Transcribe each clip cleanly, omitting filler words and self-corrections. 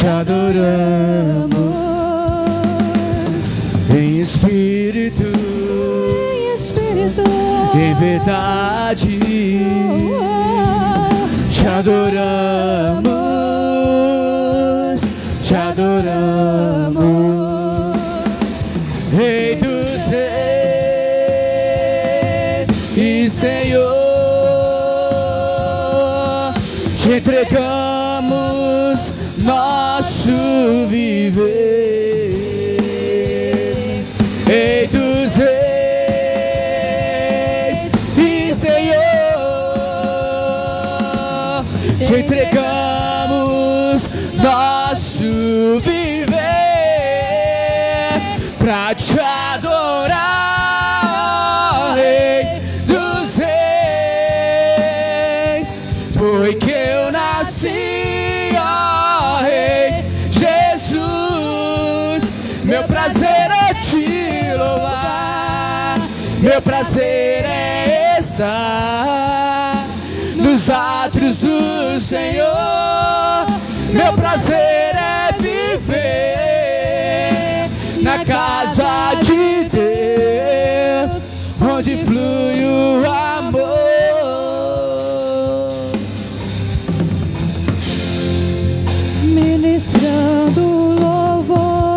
te adoramos em espírito, em verdade. Te adoramos, te adoramos, Rei dos Reis e Senhor. Te entregamos nosso viver, Rei dos Reis e Senhor. Te entregamos nosso viver pra te adorar, Rei dos Reis. Foi que eu nasci, ó Rei Jesus. Meu prazer é te louvar, meu prazer é estar nos átrios do Senhor. Meu prazer é viver na casa de Deus, onde flui o amor. Ministrando louvor.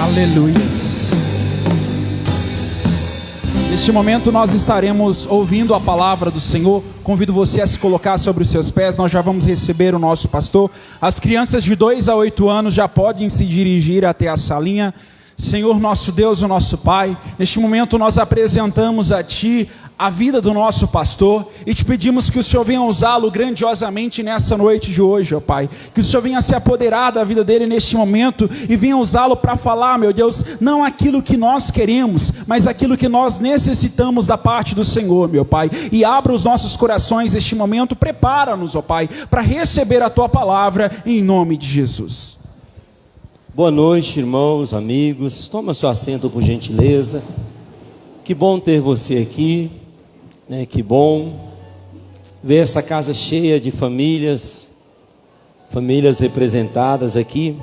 Aleluia. Neste momento nós estaremos ouvindo a palavra do Senhor. Convido você a se colocar sobre os seus pés. Nós já vamos receber o nosso pastor. As crianças de 2 a 8 anos já podem se dirigir até a salinha. Senhor nosso Deus, o nosso Pai, neste momento nós apresentamos a Ti a vida do nosso pastor e te pedimos que o Senhor venha usá-lo grandiosamente nessa noite de hoje, ó Pai. Que o Senhor venha se apoderar da vida dele neste momento e venha usá-lo para falar, meu Deus, não aquilo que nós queremos, mas aquilo que nós necessitamos da parte do Senhor, meu Pai. E abra os nossos corações neste momento, prepara-nos, ó Pai, para receber a Tua palavra em nome de Jesus. Boa noite, irmãos, amigos. Toma seu assento, por gentileza. Que bom ter você aqui, né? Que bom ver essa casa cheia de famílias representadas aqui.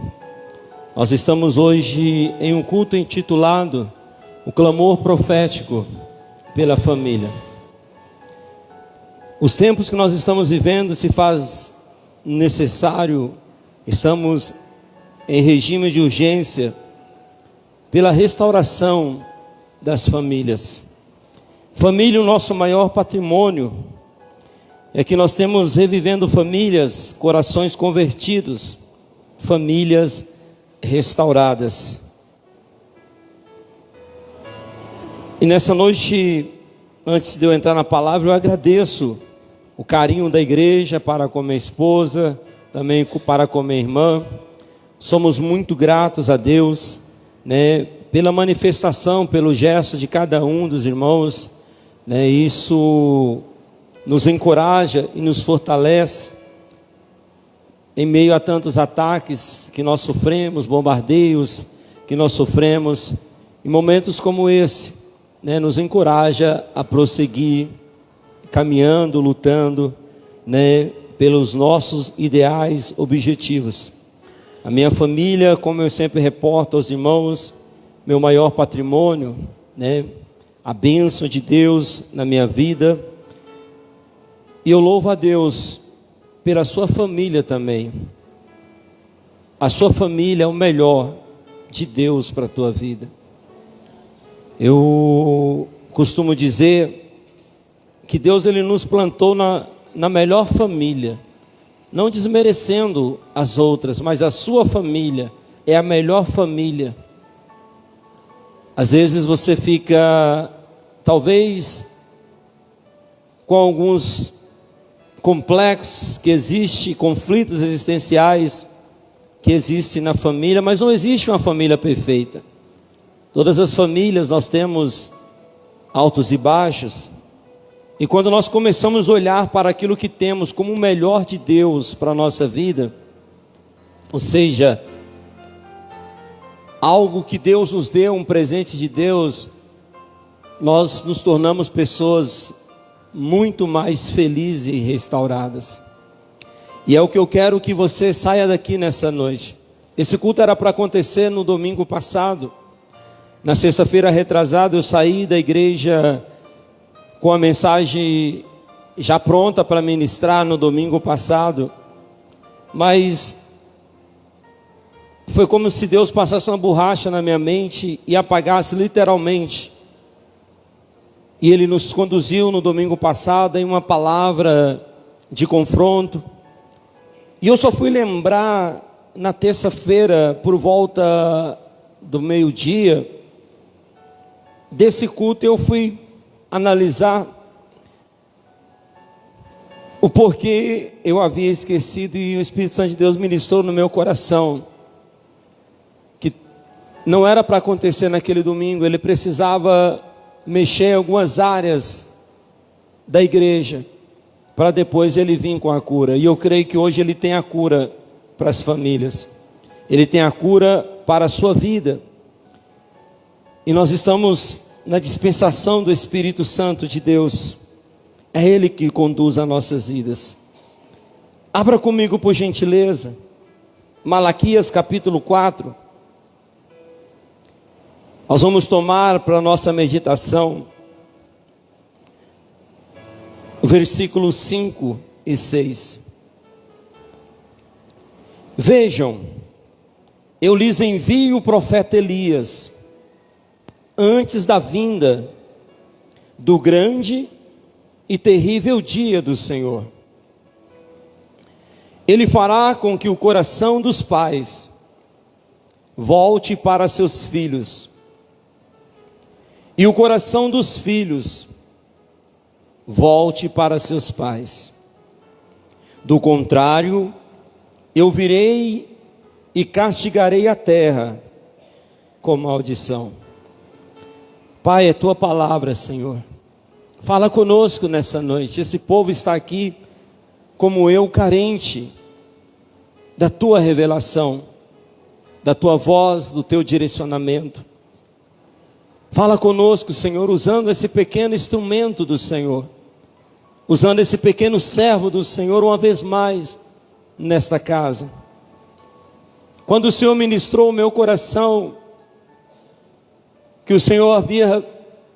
Nós estamos hoje em um culto intitulado O Clamor Profético pela Família. Os tempos que nós estamos vivendo se faz necessário, estamos em regime de urgência pela restauração das famílias. Família, o nosso maior patrimônio, é que nós temos revivendo famílias, corações convertidos, famílias restauradas. E nessa noite, antes de eu entrar na palavra, eu agradeço o carinho da igreja para com minha esposa, também para com minha irmã. Somos muito gratos a Deus, né, pela manifestação, pelo gesto de cada um dos irmãos, né, isso nos encoraja e nos fortalece em meio a tantos ataques que nós sofremos, bombardeios que nós sofremos. Em momentos como esse, né, nos encoraja a prosseguir, caminhando, lutando, né, pelos nossos ideais, objetivos. A minha família, como eu sempre reporto aos irmãos, meu maior patrimônio, né? A bênção de Deus na minha vida. E eu louvo a Deus pela sua família também. A sua família é o melhor de Deus para a tua vida. Eu costumo dizer que Deus ele nos plantou na melhor família. Não desmerecendo as outras, mas a sua família é a melhor família. Às vezes você fica, talvez, com alguns complexos que existem, conflitos existenciais que existem na família, mas não existe uma família perfeita. Todas as famílias nós temos altos e baixos. E quando nós começamos a olhar para aquilo que temos como o melhor de Deus para a nossa vida, ou seja, algo que Deus nos deu, um presente de Deus, nós nos tornamos pessoas muito mais felizes e restauradas. E é o que eu quero que você saia daqui nessa noite. Esse culto era para acontecer no domingo passado. Na sexta-feira retrasada eu saí da igreja com a mensagem já pronta para ministrar no domingo passado. Mas foi como se Deus passasse uma borracha na minha mente e apagasse literalmente. E Ele nos conduziu no domingo passado em uma palavra de confronto. E eu só fui lembrar na terça-feira, por volta do meio-dia, desse culto. Eu fui analisar o porquê eu havia esquecido, e o Espírito Santo de Deus ministrou no meu coração que não era para acontecer naquele domingo. Ele precisava mexer em algumas áreas da igreja para depois ele vir com a cura. E eu creio que hoje ele tem a cura para as famílias, ele tem a cura para a sua vida. E nós estamos na dispensação do Espírito Santo de Deus. É Ele que conduz as nossas vidas. Abra comigo, por gentileza, Malaquias capítulo 4. Nós vamos tomar para a nossa meditação versículos 5 e 6. Vejam, eu lhes envio o profeta Elias antes da vinda do grande e terrível dia do Senhor. Ele fará com que o coração dos pais volte para seus filhos, e o coração dos filhos volte para seus pais. Do contrário, eu virei e castigarei a terra com maldição. Pai, é tua palavra, Senhor. Fala conosco nessa noite. Esse povo está aqui, como eu, carente da tua revelação, da tua voz, do teu direcionamento. Fala conosco, Senhor, usando esse pequeno instrumento do Senhor, usando esse pequeno servo do Senhor uma vez mais nesta casa. Quando o Senhor ministrou o meu coração que o Senhor havia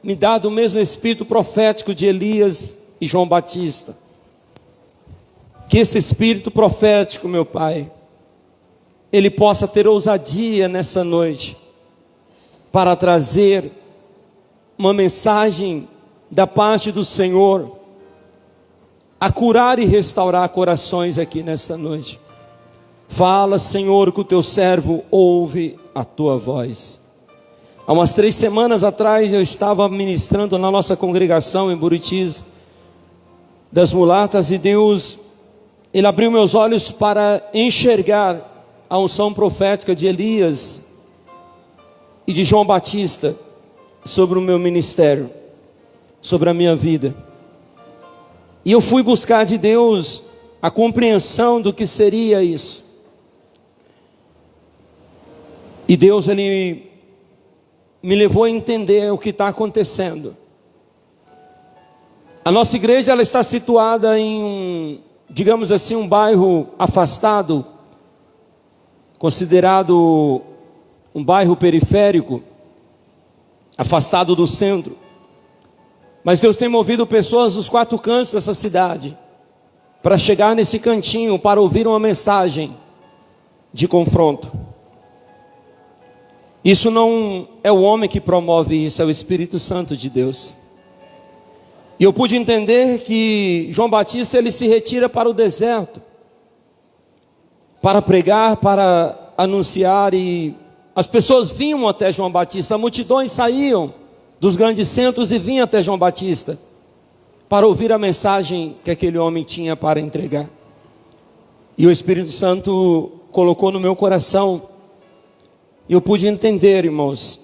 me dado o mesmo espírito profético de Elias e João Batista, que esse espírito profético, meu Pai, ele possa ter ousadia nessa noite para trazer uma mensagem da parte do Senhor a curar e restaurar corações aqui nesta noite. Fala, Senhor, que o teu servo ouve a tua voz. Há umas 3 semanas atrás eu estava ministrando na nossa congregação em Buritis das Mulatas, e Deus, Ele abriu meus olhos para enxergar a unção profética de Elias e de João Batista sobre o meu ministério, sobre a minha vida. E eu fui buscar de Deus a compreensão do que seria isso. E Deus, Ele me levou a entender o que está acontecendo. A nossa igreja, ela está situada em, digamos assim, um bairro afastado, considerado um bairro periférico, afastado do centro. Mas Deus tem movido pessoas dos 4 cantos dessa cidade para chegar nesse cantinho, para ouvir uma mensagem de confronto. Isso não é o homem que promove isso, é o Espírito Santo de Deus. E eu pude entender que João Batista, ele se retira para o deserto para pregar, para anunciar, e as pessoas vinham até João Batista, multidões saíam dos grandes centros e vinham até João Batista para ouvir a mensagem que aquele homem tinha para entregar. E o Espírito Santo colocou no meu coração, e eu pude entender, irmãos,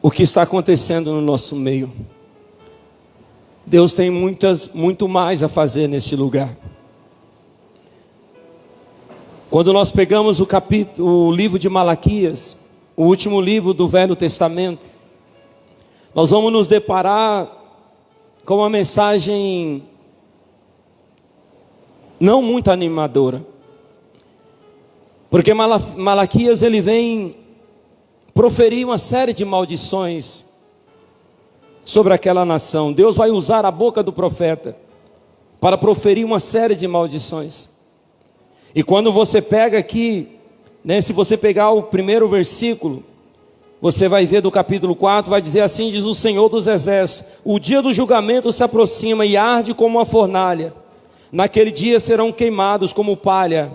o que está acontecendo no nosso meio. Deus tem muito mais a fazer nesse lugar. Quando nós pegamos o livro de Malaquias, o último livro do Velho Testamento, nós vamos nos deparar com uma mensagem não muito animadora. Porque Malaquias ele vem proferir uma série de maldições sobre aquela nação. Deus vai usar a boca do profeta para proferir uma série de maldições. E quando você pega aqui, se você pegar o primeiro versículo, você vai ver do capítulo 4, vai dizer assim: diz o Senhor dos Exércitos: o dia do julgamento se aproxima e arde como uma fornalha. Naquele dia serão queimados como palha.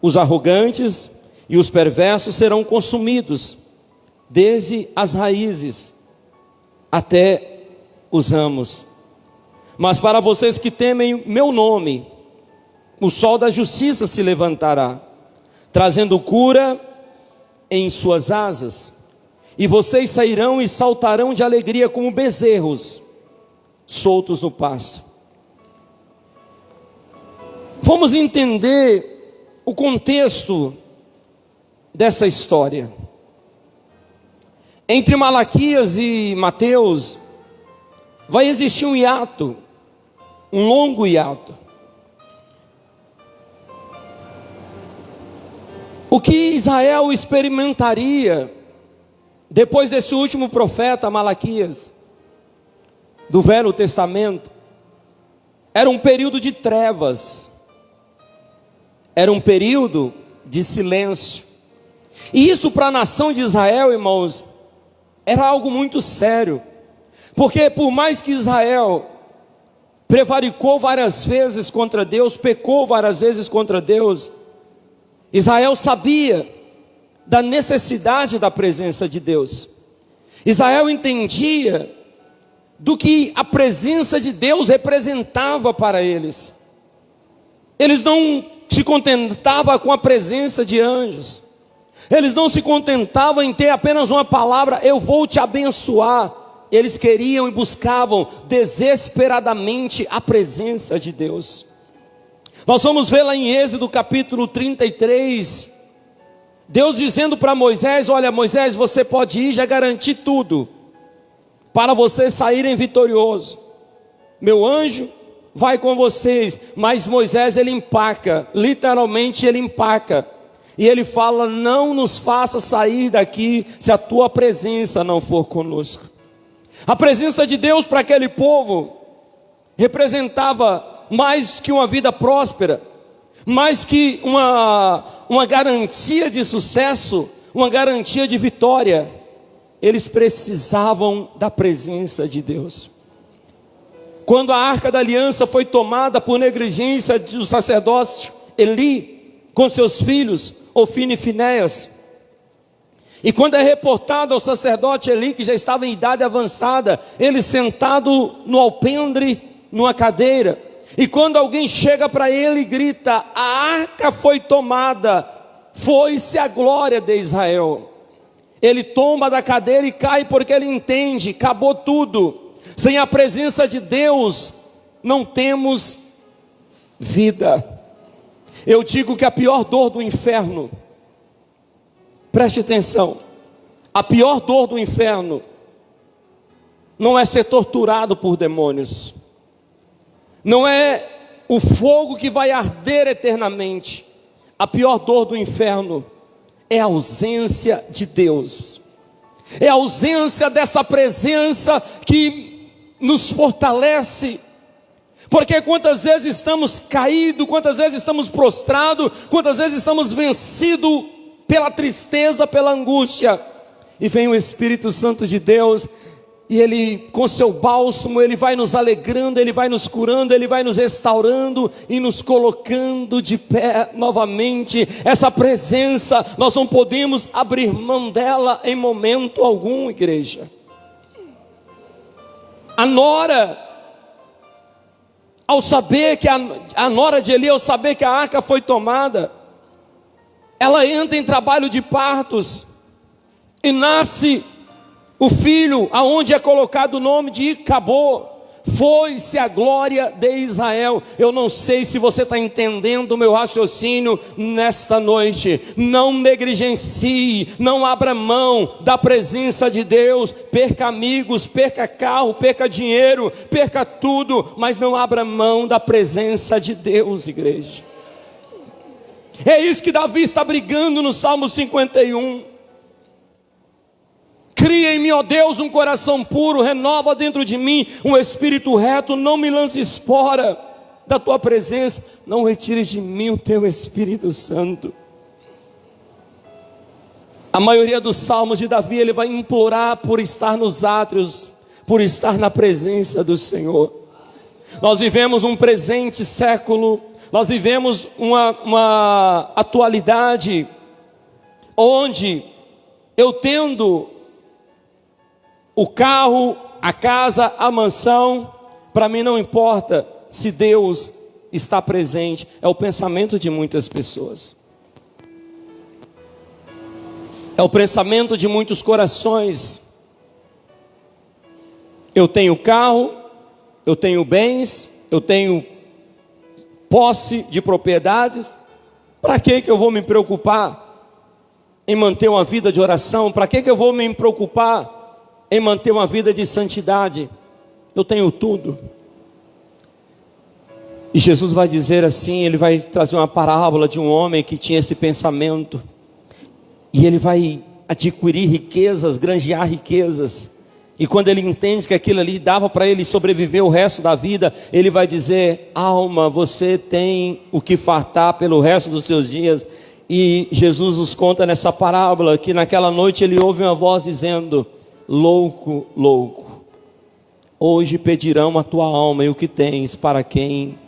Os arrogantes e os perversos serão consumidos, desde as raízes até os ramos. Mas para vocês que temem meu nome, o sol da justiça se levantará, trazendo cura em suas asas, e vocês sairão e saltarão de alegria como bezerros soltos no pasto. Vamos entender o contexto dessa história. Entre Malaquias e Mateus vai existir um hiato, um longo hiato. O que Israel experimentaria depois desse último profeta Malaquias do Velho Testamento era um período de trevas, era um período de silêncio. E isso para a nação de Israel, irmãos, era algo muito sério. Porque por mais que Israel prevaricou várias vezes contra Deus, pecou várias vezes contra Deus, Israel sabia da necessidade da presença de Deus. Israel entendia do que a presença de Deus representava para eles. Eles não se contentavam com a presença de anjos. Eles não se contentavam em ter apenas uma palavra: eu vou te abençoar. Eles queriam e buscavam desesperadamente a presença de Deus. Nós vamos ver lá em Êxodo capítulo 33, Deus dizendo para Moisés: olha Moisés, você pode ir, já garanti tudo para vocês saírem vitoriosos. Meu anjo vai com vocês. Mas Moisés ele empaca, literalmente ele empaca. E ele fala: não nos faça sair daqui se a tua presença não for conosco. A presença de Deus para aquele povo representava mais que uma vida próspera, mais que uma garantia de sucesso, uma garantia de vitória. Eles precisavam da presença de Deus. Quando a arca da aliança foi tomada por negligência do sacerdócio Eli com seus filhos Ofni e Finéias, e quando é reportado ao sacerdote Eli, que já estava em idade avançada, ele sentado no alpendre, numa cadeira, e quando alguém chega para ele e grita: a arca foi tomada, foi-se a glória de Israel, ele tomba da cadeira e cai, porque ele entende: acabou tudo. Sem a presença de Deus não temos vida. Eu digo que a pior dor do inferno, preste atenção, a pior dor do inferno não é ser torturado por demônios, não é o fogo que vai arder eternamente. A pior dor do inferno é a ausência de Deus, é a ausência dessa presença que nos fortalece. Porque quantas vezes estamos caídos, quantas vezes estamos prostrados, quantas vezes estamos vencidos pela tristeza, pela angústia, e vem o Espírito Santo de Deus, e Ele com seu bálsamo, Ele vai nos alegrando, Ele vai nos curando, Ele vai nos restaurando e nos colocando de pé novamente. Essa presença, nós não podemos abrir mão dela em momento algum, igreja. A nora, ao saber que a nora de Eli, ao saber que a arca foi tomada, ela entra em trabalho de partos, e nasce o filho, aonde é colocado o nome de Icabô, Foi-se a glória de Israel. Eu não sei se você está entendendo o meu raciocínio nesta noite. Não negligencie, não abra mão da presença de Deus. Perca amigos, perca carro, perca dinheiro, perca tudo, mas não abra mão da presença de Deus, igreja. É isso que Davi está brigando no Salmo 51. Cria em mim, ó Deus, um coração puro, renova dentro de mim um espírito reto, não me lances fora da tua presença, não retires de mim o teu Espírito Santo. A maioria dos salmos de Davi, ele vai implorar por estar nos átrios, por estar na presença do Senhor. Nós vivemos um presente século, nós vivemos uma atualidade, onde eu tendo o carro, a casa, a mansão, para mim não importa se Deus está presente. É o pensamento de muitas pessoas. É o pensamento de muitos corações. Eu tenho carro, eu tenho bens, eu tenho posse de propriedades. Para que eu vou me preocupar em manter uma vida de oração? Para que eu vou me preocupar em manter uma vida de santidade? Eu tenho tudo. E Jesus vai dizer assim, ele vai trazer uma parábola de um homem que tinha esse pensamento, e ele vai adquirir riquezas, granjear riquezas, e quando ele entende que aquilo ali dava para ele sobreviver o resto da vida, ele vai dizer: alma, você tem o que fartar pelo resto dos seus dias. E Jesus nos conta nessa parábola que naquela noite ele ouve uma voz dizendo: louco, louco, hoje pedirão a tua alma e o que tens para quem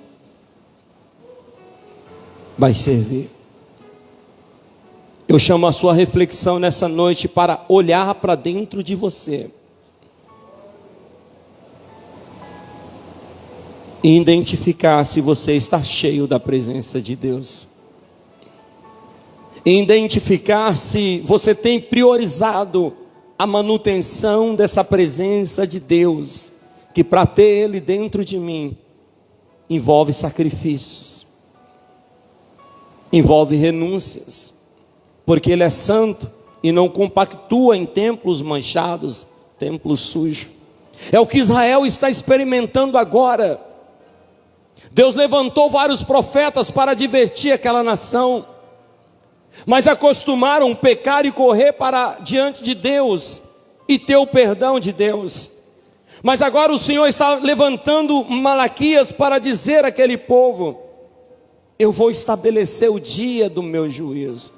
vai servir. Eu chamo a sua reflexão nessa noite para olhar para dentro de você e identificar se você está cheio da presença de Deus, e identificar se você tem priorizado a manutenção dessa presença de Deus, que para ter Ele dentro de mim, envolve sacrifícios, envolve renúncias, porque Ele é santo e não compactua em templos manchados, templos sujos. É o que Israel está experimentando agora. Deus levantou vários profetas para advertir aquela nação, mas acostumaram pecar e correr para diante de Deus e ter o perdão de Deus. Mas agora o Senhor está levantando Malaquias para dizer àquele povo: eu vou estabelecer o dia do meu juízo.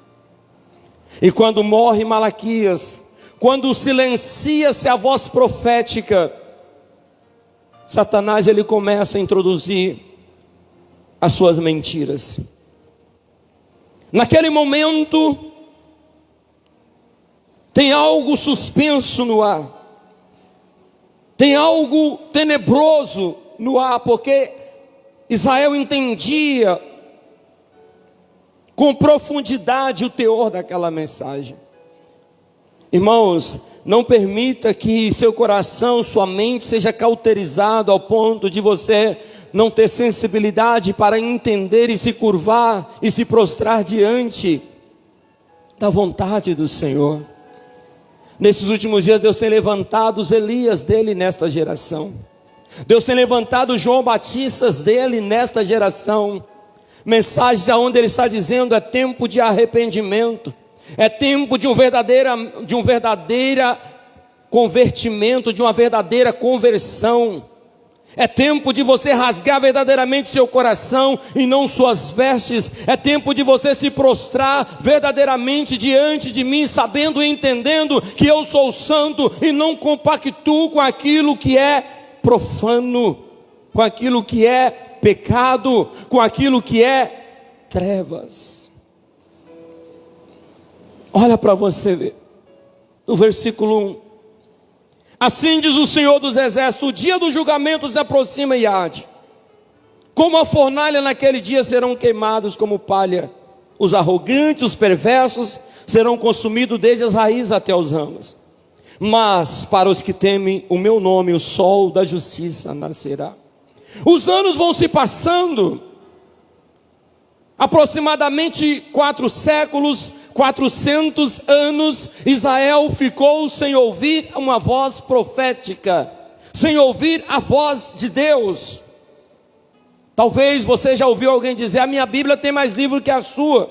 E quando morre Malaquias, quando silencia-se a voz profética, Satanás ele começa a introduzir as suas mentiras. Naquele momento, tem algo suspenso no ar, tem algo tenebroso no ar, porque Israel entendia com profundidade o teor daquela mensagem. Irmãos, não permita que seu coração, sua mente seja cauterizado ao ponto de você não ter sensibilidade para entender e se curvar e se prostrar diante da vontade do Senhor. Nesses últimos dias Deus tem levantado os Elias dele nesta geração. Deus tem levantado os João Batistas dele nesta geração. Mensagens onde ele está dizendo: é tempo de arrependimento, é tempo de um verdadeiro convertimento, de uma verdadeira conversão. É tempo de você rasgar verdadeiramente seu coração e não suas vestes. É tempo de você se prostrar verdadeiramente diante de mim, sabendo e entendendo que eu sou santo e não compactuo com aquilo que é profano, com aquilo que é pecado, com aquilo que é trevas. Olha para você ver no versículo 1. Assim diz o Senhor dos Exércitos: o dia do julgamento se aproxima e arde. Como a fornalha naquele dia serão queimados como palha. Os arrogantes, os perversos serão consumidos desde as raízes até os ramos. mas para os que temem o meu nome, o sol da justiça nascerá. Os anos vão se passando, aproximadamente 4 séculos, 400 anos, Israel ficou sem ouvir uma voz profética, sem ouvir a voz de Deus. Talvez você já ouviu alguém dizer: a minha Bíblia tem mais livro que a sua.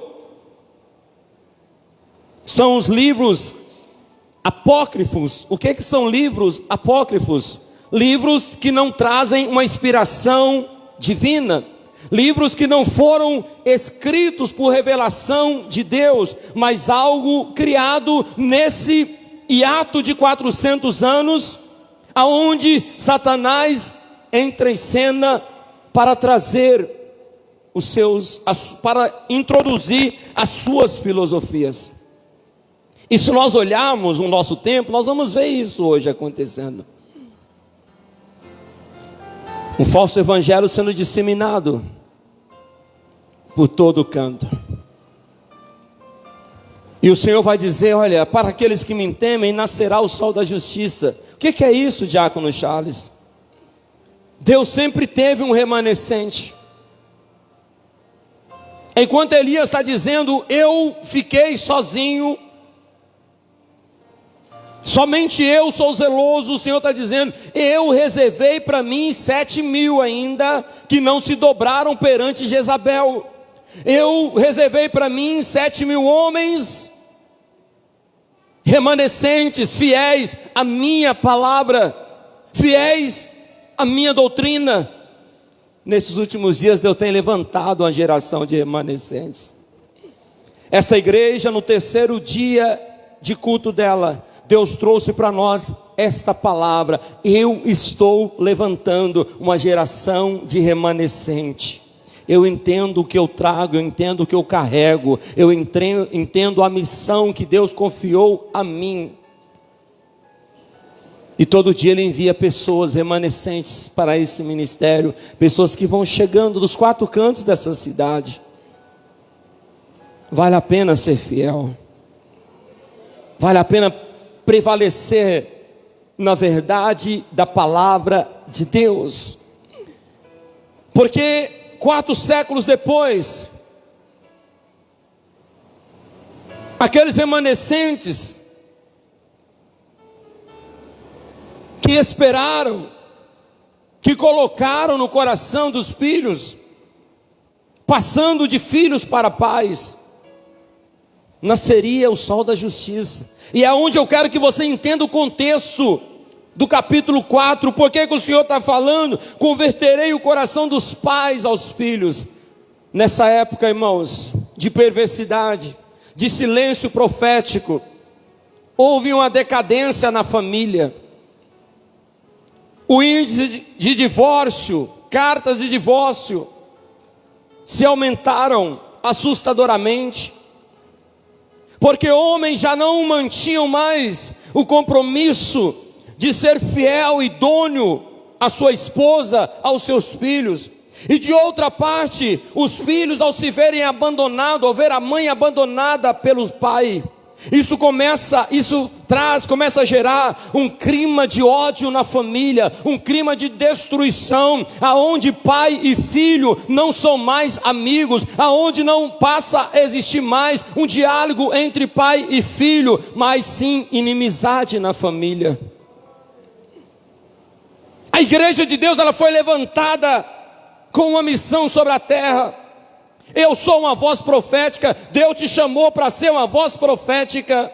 São os livros apócrifos. O que são livros apócrifos? Livros que não trazem uma inspiração divina. Livros que não foram escritos por revelação de Deus, mas algo criado nesse hiato de 400 anos, aonde Satanás entra em cena para trazer para introduzir as suas filosofias. E se nós olharmos o nosso tempo, nós vamos ver isso hoje acontecendo. Um falso evangelho sendo disseminado por todo canto. E o Senhor vai dizer: olha, para aqueles que me temem, nascerá o sol da justiça. O que é isso, diácono Charles? Deus sempre teve um remanescente. Enquanto Elias está dizendo: eu fiquei sozinho, somente eu sou zeloso, o Senhor está dizendo: eu reservei para mim 7.000 ainda, que não se dobraram perante Jezabel. Eu reservei para mim 7.000 homens remanescentes, fiéis à minha palavra, fiéis à minha doutrina. Nesses últimos dias Deus tem levantado uma geração de remanescentes. Essa igreja, no 3º dia de culto dela, Deus trouxe para nós esta palavra: eu estou levantando uma geração de remanescente. Eu entendo o que eu trago, eu entendo o que eu carrego, eu entendo a missão que Deus confiou a mim. E todo dia Ele envia pessoas remanescentes para esse ministério, pessoas que vão chegando dos 4 cantos dessa cidade. Vale a pena ser fiel, vale a pena prevalecer na verdade da palavra de Deus, porque 4 séculos depois, aqueles remanescentes que esperaram, que colocaram no coração dos filhos, passando de filhos para pais, nasceria o sol da justiça. E é onde eu quero que você entenda o contexto do capítulo 4, porque que o Senhor está falando: converterei o coração dos pais aos filhos. Nessa época, irmãos, de perversidade, de silêncio profético, houve uma decadência na família. O índice de divórcio, cartas de divórcio, se aumentaram assustadoramente, porque homens já não mantinham mais o compromisso de ser fiel, idôneo à sua esposa, aos seus filhos. E de outra parte, os filhos, ao se verem abandonados, ao ver a mãe abandonada pelo pai, começa a gerar um clima de ódio na família, um clima de destruição, aonde pai e filho não são mais amigos, aonde não passa a existir mais um diálogo entre pai e filho, mas sim inimizade na família. A igreja de Deus, ela foi levantada com uma missão sobre a terra. Eu sou uma voz profética. Deus te chamou para ser uma voz profética.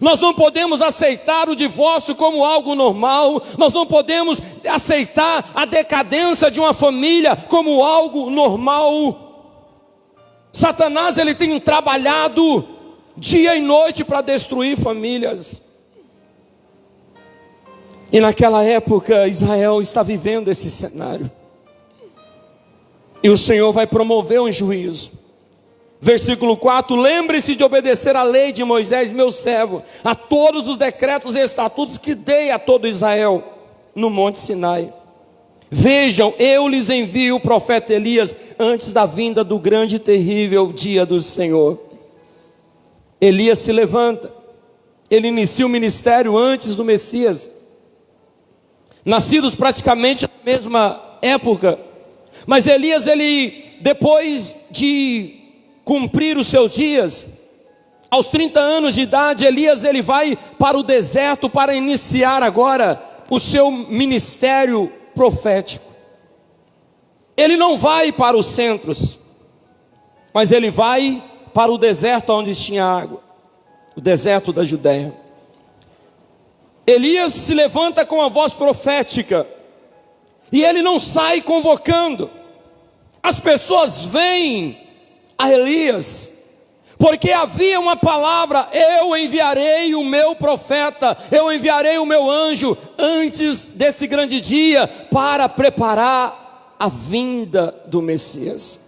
Nós não podemos aceitar o divórcio como algo normal. Nós não podemos aceitar a decadência de uma família como algo normal. Satanás, ele tem trabalhado dia e noite para destruir famílias. E naquela época Israel está vivendo esse cenário. E o Senhor vai promover um juízo. Versículo 4: lembre-se de obedecer a lei de Moisés, meu servo, a todos os decretos e estatutos que dei a todo Israel no monte Sinai. Vejam, eu lhes envio o profeta Elias antes da vinda do grande e terrível dia do Senhor. Elias se levanta. ele inicia o ministério antes do Messias, nascidos praticamente na mesma época. Mas Elias, ele, depois de cumprir os seus dias, aos 30 anos de idade, Elias, ele vai para o deserto para iniciar agora o seu ministério profético. Ele não vai para os centros, mas ele vai para o deserto onde tinha água, o deserto da Judéia. Elias se levanta com a voz profética, e ele não sai convocando. As pessoas vêm a Elias, porque havia uma palavra: eu enviarei o meu profeta, eu enviarei o meu anjo antes desse grande dia, para preparar a vinda do Messias.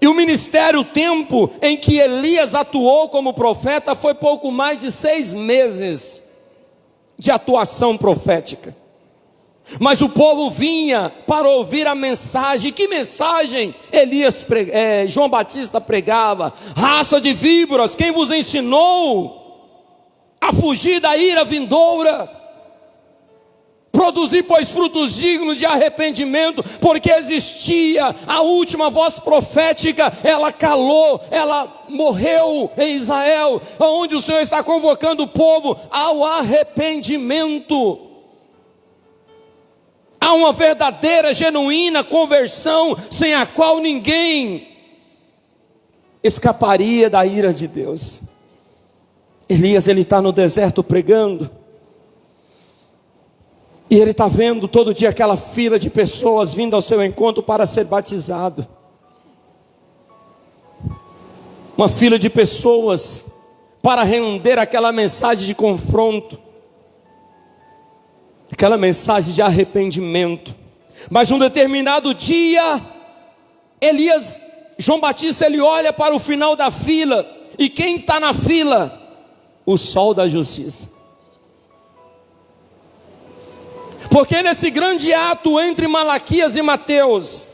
E o ministério, o tempo em que Elias atuou como profeta, foi pouco mais de 6 meses de atuação profética. Mas o povo vinha para ouvir a mensagem. Que mensagem João Batista pregava? Raça de víboras, quem vos ensinou a fugir da ira vindoura? Produzir, pois, frutos dignos de arrependimento, porque existia a última voz profética, ela calou, ela morreu em Israel, onde o Senhor está convocando o povo ao arrependimento. Há uma verdadeira, genuína conversão, sem a qual ninguém escaparia da ira de Deus. Elias, ele está no deserto pregando, e ele está vendo todo dia aquela fila de pessoas vindo ao seu encontro para ser batizado. Uma fila de pessoas para render aquela mensagem de confronto, aquela mensagem de arrependimento. Mas um determinado dia, João Batista, ele olha para o final da fila, e quem está na fila? O sol da justiça. Porque nesse grande ato entre Malaquias e Mateus,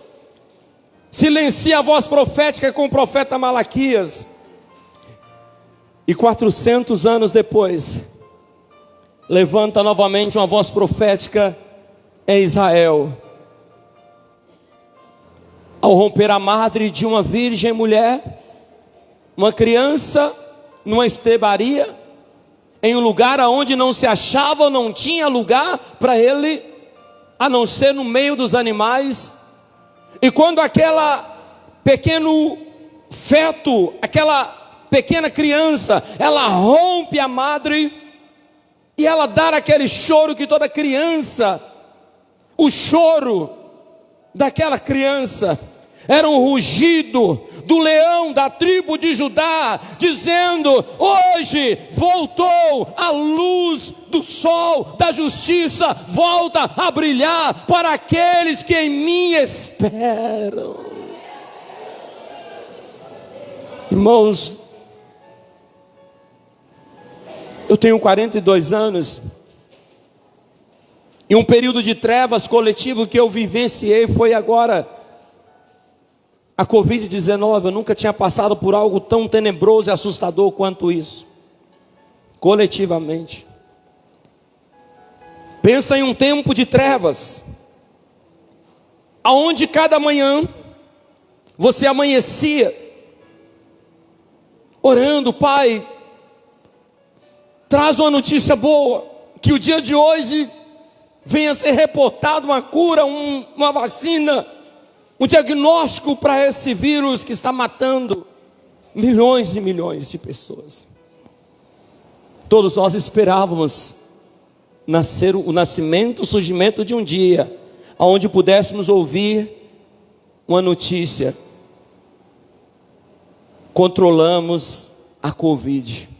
silencia a voz profética com o profeta Malaquias, e 400 anos depois, levanta novamente uma voz profética em Israel. Ao romper a madre de uma virgem mulher, uma criança numa estrebaria, em um lugar onde não se achava, não tinha lugar para ele, a não ser no meio dos animais. E quando aquela pequeno feto, aquela pequena criança, ela rompe a madre, e ela dá aquele choro que toda criança, o choro daquela criança era um rugido do leão da tribo de Judá, dizendo: hoje voltou a luz do sol da justiça, volta a brilhar para aqueles que em mim esperam. Irmãos, eu tenho 42 anos, e um período de trevas coletivo que eu vivenciei foi agora a Covid-19. Eu nunca tinha passado por algo tão tenebroso e assustador quanto isso, coletivamente. Pensa em um tempo de trevas, aonde cada manhã você amanhecia orando: Pai, traz uma notícia boa, que o dia de hoje venha ser reportado uma cura, uma vacina, um diagnóstico para esse vírus que está matando milhões e milhões de pessoas. Todos nós esperávamos o nascimento, o surgimento de um dia onde pudéssemos ouvir uma notícia: controlamos a Covid.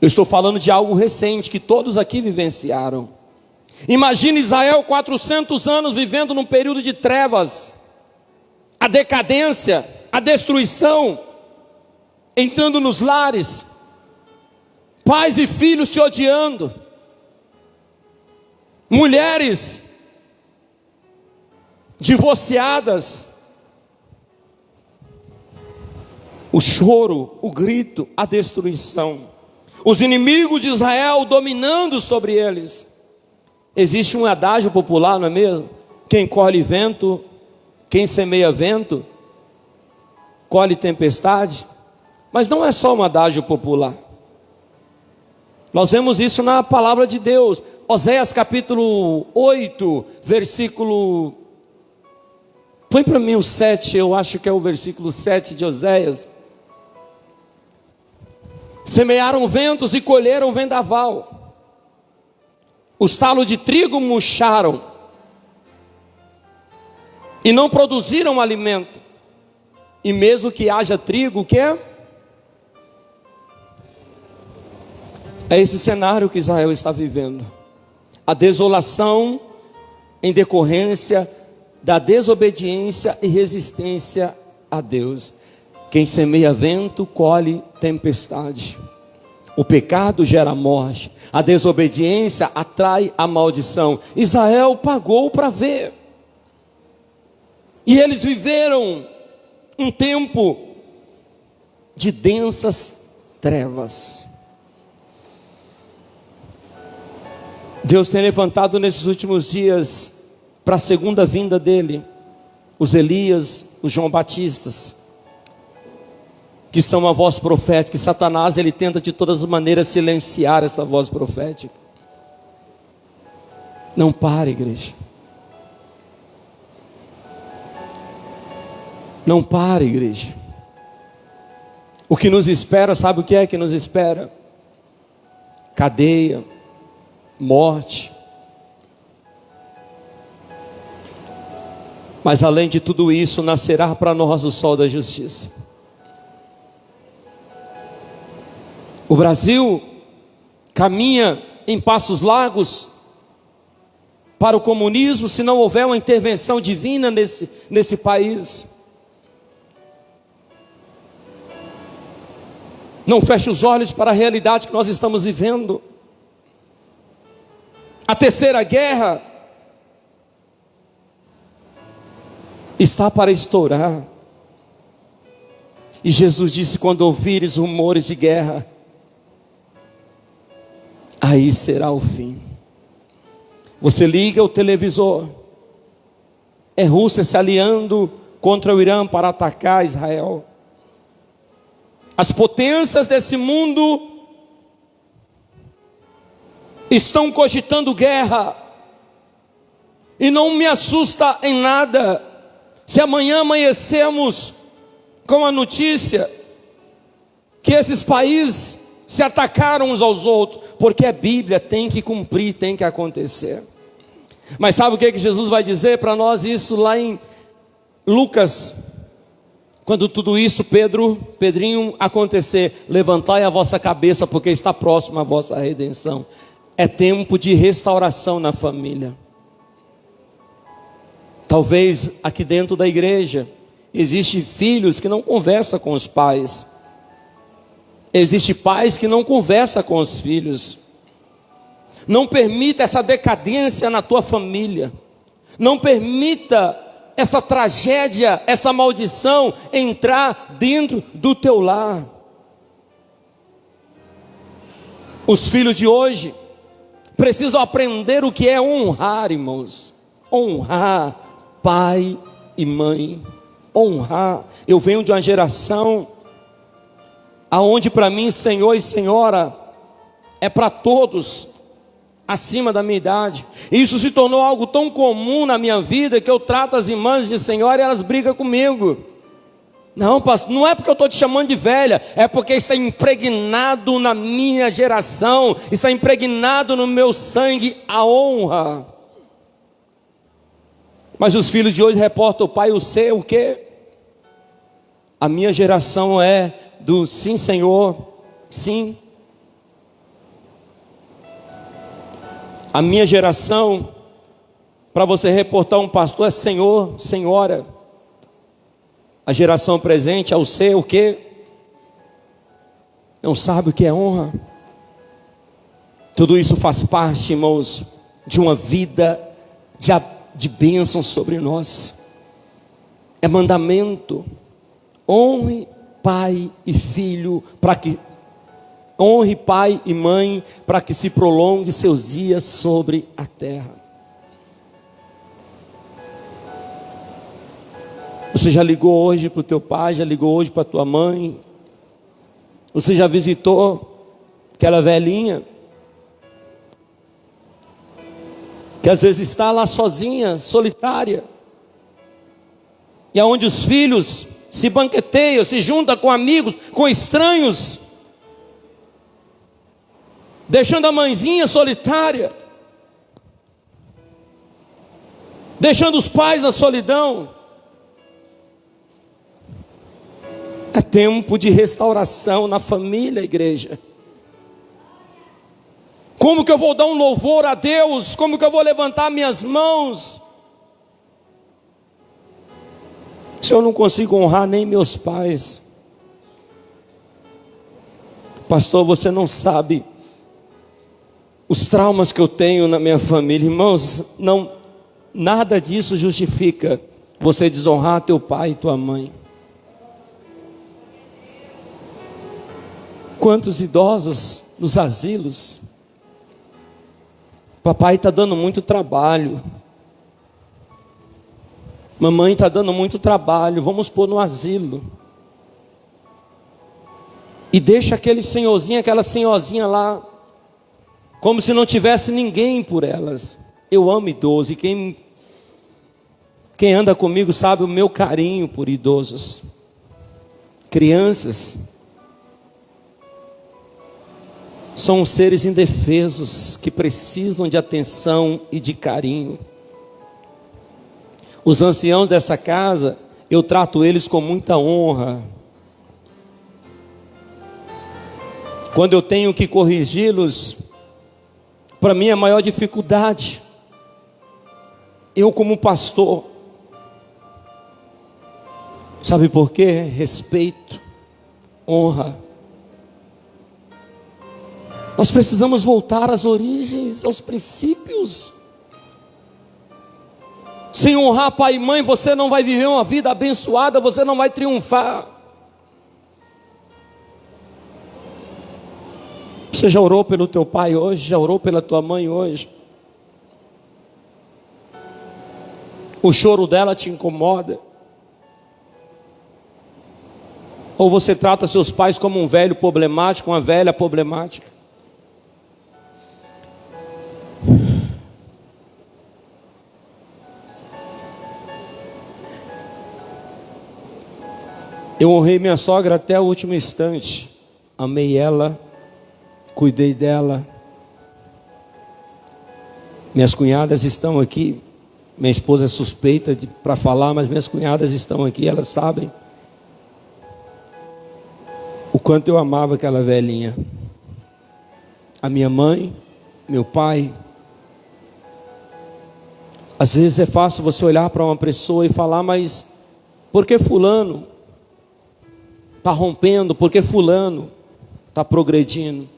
Eu estou falando de algo recente que todos aqui vivenciaram. Imagine Israel 400 anos vivendo num período de trevas, a decadência, a destruição entrando nos lares, pais e filhos se odiando, mulheres divorciadas, o choro, o grito, a destruição. os inimigos de Israel dominando sobre eles. Existe um adágio popular, não é mesmo? Quem colhe vento, quem semeia vento, colhe tempestade. Mas não é só um adágio popular. Nós vemos isso na palavra de Deus. Oséias capítulo 8, versículo... Põe para mim o 7, eu acho que é o versículo 7 de Oséias. Semearam ventos e colheram vendaval. Os talos de trigo murcharam e não produziram alimento. E mesmo que haja trigo, o que é? É esse cenário que Israel está vivendo. A desolação em decorrência da desobediência e resistência a Deus. Quem semeia vento, colhe tempestade. O pecado gera morte. A desobediência atrai a maldição. Israel pagou para ver. E eles viveram um tempo de densas trevas. Deus tem levantado nesses últimos dias para a segunda vinda dele, os Elias, os João Batistas, que são uma voz profética. E Satanás, ele tenta de todas as maneiras silenciar essa voz profética. Não pare, igreja. Não pare, igreja. O que nos espera, sabe o que é que nos espera? Cadeia, morte. Mas além de tudo isso, nascerá para nós o sol da justiça. O Brasil caminha em passos largos para o comunismo, se não houver uma intervenção divina nesse país. Não feche os olhos para a realidade que nós estamos vivendo. A terceira guerra está para estourar. E Jesus disse: quando ouvires rumores de guerra, aí será o fim. Você liga o televisor, é Rússia se aliando contra o Irã para atacar Israel. As potências desse mundo estão cogitando guerra. E não me assusta em nada se amanhã amanhecermos com a notícia que esses países se atacaram uns aos outros, porque a Bíblia tem que cumprir, tem que acontecer. Mas sabe o que Jesus vai dizer para nós isso lá em Lucas? Quando tudo isso, Pedrinho, acontecer, levantai a vossa cabeça, porque está próxima a vossa redenção. É tempo de restauração na família. Talvez aqui dentro da igreja existem filhos que não conversam com os pais. Existem pais que não conversam com os filhos. Não permita essa decadência na tua família. Não permita essa tragédia, essa maldição entrar dentro do teu lar. Os filhos de hoje precisam aprender o que é honrar, irmãos. Honrar pai e mãe. Honrar. Eu venho de uma geração aonde para mim Senhor e Senhora é para todos acima da minha idade. E isso se tornou algo tão comum na minha vida que eu trato as irmãs de Senhora e elas brigam comigo. Não, pastor, não é porque eu estou te chamando de velha, é porque está impregnado na minha geração, está impregnado no meu sangue a honra. Mas os filhos de hoje reportam o pai o ser o quê? A minha geração é do sim, Senhor, sim. A minha geração, para você reportar um pastor, é Senhor, Senhora. A geração presente é o ser o quê? Não sabe o que é honra. Tudo isso faz parte, irmãos, de uma vida de bênção sobre nós. É mandamento. Honre pai e filho, para que Honre pai e mãe para que se prolongue seus dias sobre a terra. Você já ligou hoje para o teu pai, já ligou hoje para a tua mãe? Você já visitou aquela velhinha que às vezes está lá sozinha, solitária, e aonde os filhos se banqueteiam, se juntam com amigos, com estranhos, deixando a mãezinha solitária, deixando os pais na solidão. É tempo de restauração na família, igreja. Como que eu vou dar um louvor a Deus? Como que eu vou levantar minhas mãos se eu não consigo honrar nem meus pais? Pastor, você não sabe os traumas que eu tenho na minha família. Irmãos, não, nada disso justifica você desonrar teu pai e tua mãe. Quantos idosos nos asilos? Papai está dando muito trabalho, mamãe está dando muito trabalho, vamos pôr no asilo. E deixa aquele senhorzinho, aquela senhorzinha lá, como se não tivesse ninguém por elas. Eu amo idosos, e quem anda comigo sabe o meu carinho por idosos. Crianças são seres indefesos que precisam de atenção e de carinho. Os anciãos dessa casa, eu trato eles com muita honra. Quando eu tenho que corrigi-los, para mim é a maior dificuldade. Eu como pastor, sabe por quê? Respeito, honra. Nós precisamos voltar às origens, aos princípios. Sem honrar pai e mãe, você não vai viver uma vida abençoada, você não vai triunfar. Você já orou pelo teu pai hoje? Já orou pela tua mãe hoje? O choro dela te incomoda? Ou você trata seus pais como um velho problemático, uma velha problemática? Eu honrei minha sogra até o último instante. Amei ela, cuidei dela. Minhas cunhadas estão aqui. Minha esposa é suspeita para falar, mas minhas cunhadas estão aqui, elas sabem o quanto eu amava aquela velhinha. A minha mãe, meu pai. Às vezes é fácil você olhar para uma pessoa e falar, mas por que fulano está rompendo? Por que fulano está progredindo?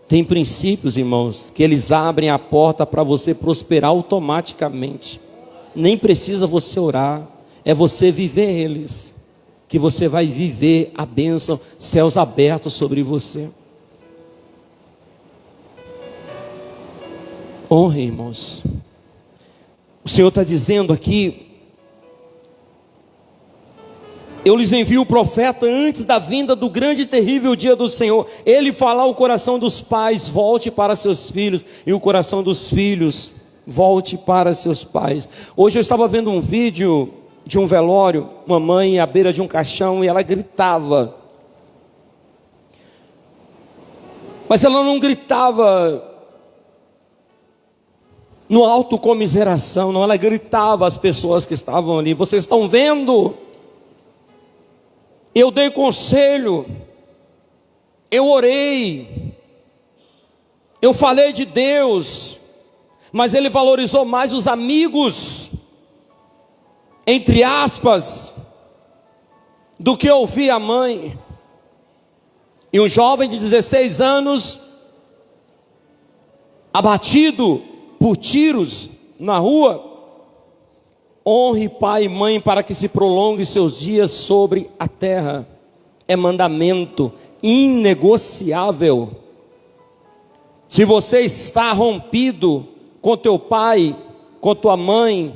Tem princípios, irmãos, que eles abrem a porta para você prosperar automaticamente. Nem precisa você orar, é você viver eles, que você vai viver a bênção, céus abertos sobre você. Honre, irmãos. O Senhor está dizendo aqui: eu lhes envio o profeta antes da vinda do grande e terrível dia do Senhor. Ele falar ao coração dos pais, volte para seus filhos, e o coração dos filhos, volte para seus pais. Hoje eu estava vendo um vídeo de um velório, uma mãe à beira de um caixão, e ela gritava. Mas ela não gritava no autocomiseração, não, ela gritava às pessoas que estavam ali: vocês estão vendo? Eu dei conselho, eu orei, eu falei de Deus, mas ele valorizou mais os amigos, entre aspas, do que ouvir a mãe. E um jovem de 16 anos, abatido por tiros na rua. Honre pai e mãe para que se prolongue seus dias sobre a terra. é mandamento inegociável. Se você está rompido com teu pai, com tua mãe,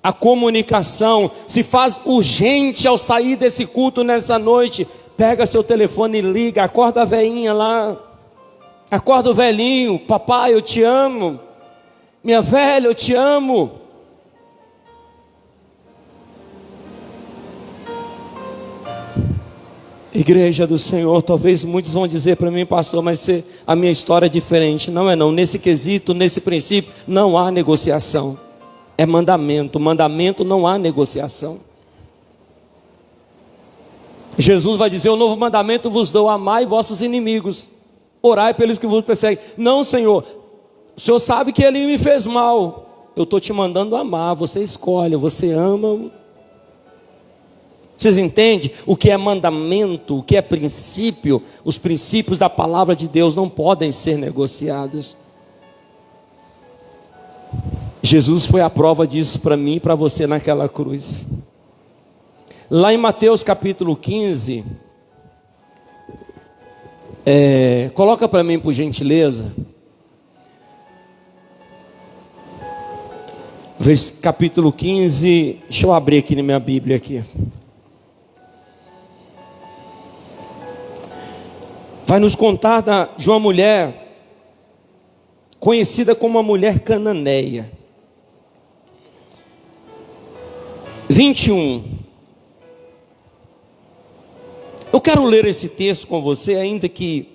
a comunicação se faz urgente ao sair desse culto nessa noite. Pega seu telefone e liga, acorda a velhinha lá, acorda o velhinho, papai, eu te amo, minha velha, eu te amo. Igreja do Senhor, talvez muitos vão dizer para mim, pastor, mas a minha história é diferente. Não é não, nesse quesito, nesse princípio, não há negociação. É mandamento, mandamento não há negociação. Jesus vai dizer, o novo mandamento vos dou, amai vossos inimigos, orai pelos que vos perseguem. Não, Senhor, o Senhor sabe que ele me fez mal, eu estou te mandando amar, você escolhe, você ama. Vocês entendem o que é mandamento, o que é princípio? Os princípios da palavra de Deus não podem ser negociados. Jesus foi a prova disso para mim e para você naquela cruz. Lá em Mateus capítulo 15, coloca para mim por gentileza, capítulo 15, deixa eu abrir aqui na minha Bíblia aqui. Vai nos contar de uma mulher conhecida como a mulher cananeia. 21. Eu quero ler esse texto com você, ainda que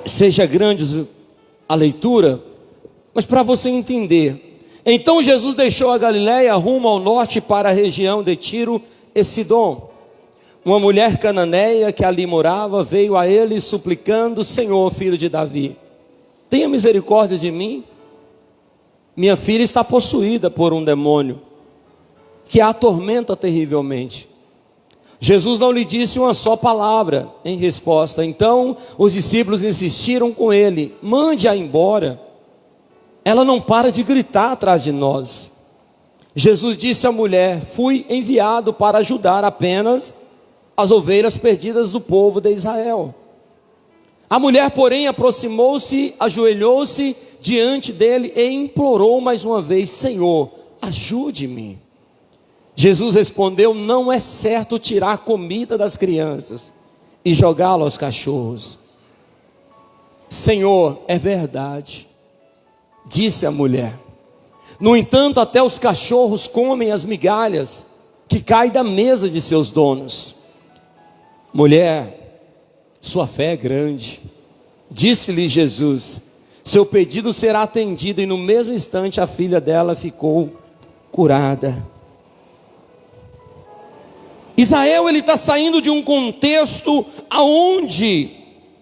seja grande a leitura, mas para você entender. Então Jesus deixou a Galiléia rumo ao norte para a região de Tiro e Sidom. Uma mulher cananeia que ali morava veio a ele suplicando, Senhor, filho de Davi, tenha misericórdia de mim. Minha filha está possuída por um demônio que a atormenta terrivelmente. Jesus não lhe disse uma só palavra em resposta. Então os discípulos insistiram com ele, mande-a embora, ela não para de gritar atrás de nós. Jesus disse à mulher, fui enviado para ajudar apenas as ovelhas perdidas do povo de Israel. A mulher, porém, aproximou-se, ajoelhou-se diante dele e implorou mais uma vez, Senhor, ajude-me. Jesus respondeu, não é certo tirar comida das crianças e jogá-la aos cachorros. Senhor, é verdade, disse a mulher. No entanto, até os cachorros comem as migalhas que caem da mesa de seus donos. Mulher, sua fé é grande. Disse-lhe Jesus, seu pedido será atendido. E no mesmo instante a filha dela ficou curada. Israel, ele está saindo de um contexto aonde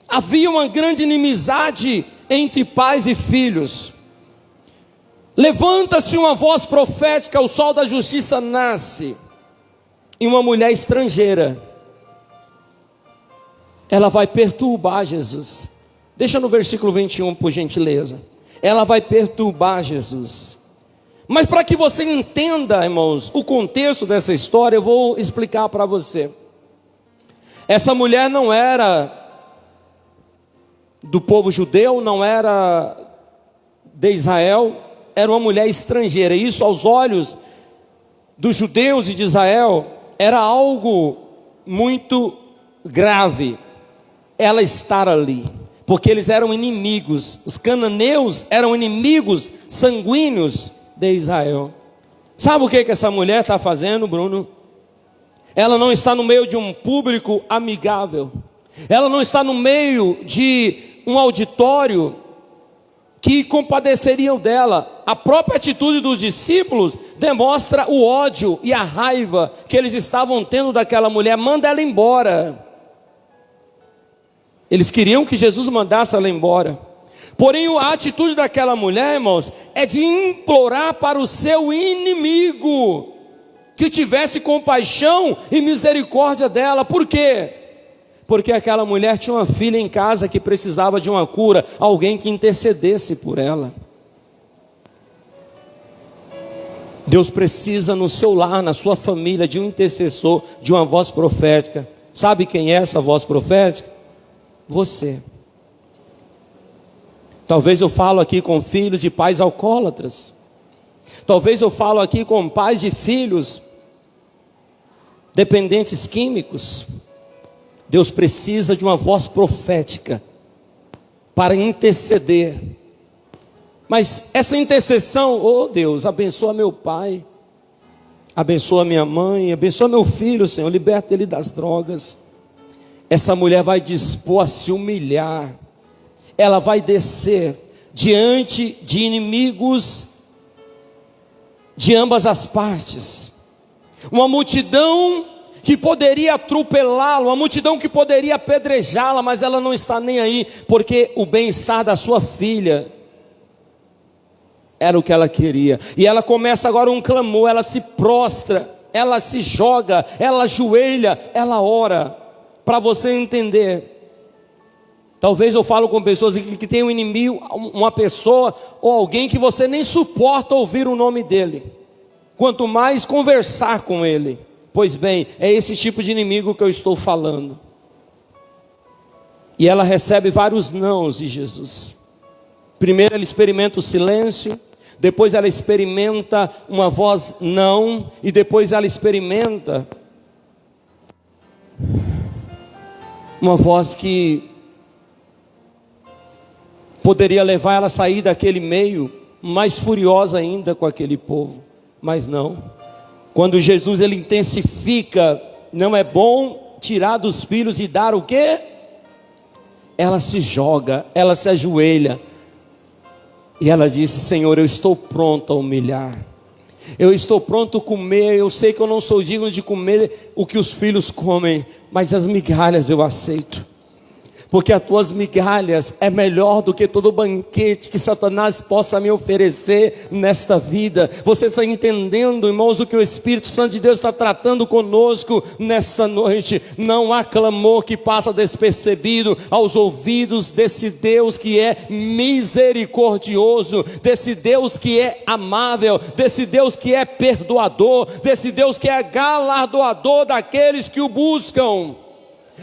havia uma grande inimizade entre pais e filhos. Levanta-se uma voz profética, o sol da justiça nasce. E uma mulher estrangeira, ela vai perturbar Jesus. Deixa no versículo 21, por gentileza. Ela vai perturbar Jesus. Mas para que você entenda, irmãos, o contexto dessa história, eu vou explicar para você. Essa mulher não era do povo judeu, não era de Israel, era uma mulher estrangeira. E isso, aos olhos dos judeus e de Israel, era algo muito grave. Ela estar ali, porque eles eram inimigos. Os cananeus eram inimigos sanguíneos de Israel. Sabe o que essa mulher está fazendo, Bruno? Ela não está no meio de um público amigável. Ela não está no meio de um auditório que compadeceriam dela. A própria atitude dos discípulos demonstra o ódio e a raiva que eles estavam tendo daquela mulher. Manda ela embora. Eles queriam que Jesus mandasse ela embora. Porém, a atitude daquela mulher, irmãos, é de implorar para o seu inimigo que tivesse compaixão e misericórdia dela. Por quê? Porque aquela mulher tinha uma filha em casa que precisava de uma cura, alguém que intercedesse por ela. Deus precisa no seu lar, na sua família, de um intercessor, de uma voz profética. Sabe quem é essa voz profética? Você. Talvez eu falo aqui com filhos de pais alcoólatras. Talvez eu falo aqui com pais de filhos dependentes químicos. Deus precisa de uma voz profética para interceder. Mas essa intercessão, oh Deus, abençoa meu pai, abençoa minha mãe, abençoa meu filho, Senhor, liberta ele das drogas. Essa mulher vai dispor a se humilhar, ela vai descer diante de inimigos de ambas as partes, uma multidão que poderia atropelá-lo, uma multidão que poderia apedrejá-la, mas ela não está nem aí, porque o bem-estar da sua filha era o que ela queria. E ela começa agora um clamor, ela se prostra, ela se joga, ela ajoelha, ela ora. Para você entender, talvez eu falo com pessoas que tem um inimigo, uma pessoa ou alguém que você nem suporta ouvir o nome dele, quanto mais conversar com ele. Pois bem, é esse tipo de inimigo que eu estou falando. E ela recebe vários nãos de Jesus. Primeiro ela experimenta o silêncio, depois ela experimenta uma voz não, e depois ela experimenta uma voz que poderia levar ela a sair daquele meio mais furiosa ainda com aquele povo, mas não. Quando Jesus ele intensifica, não é bom tirar dos filhos e dar o quê? Ela se joga, ela se ajoelha, e ela disse: Senhor, eu estou pronto a humilhar, eu estou pronto a comer, eu sei que eu não sou digno de comer o que os filhos comem, mas as migalhas eu aceito, porque as tuas migalhas é melhor do que todo banquete que Satanás possa me oferecer nesta vida. Você está entendendo, irmãos, o que o Espírito Santo de Deus está tratando conosco nessa noite? Não há clamor que passa despercebido aos ouvidos desse Deus que é misericordioso, desse Deus que é amável, desse Deus que é perdoador, desse Deus que é galardoador daqueles que o buscam.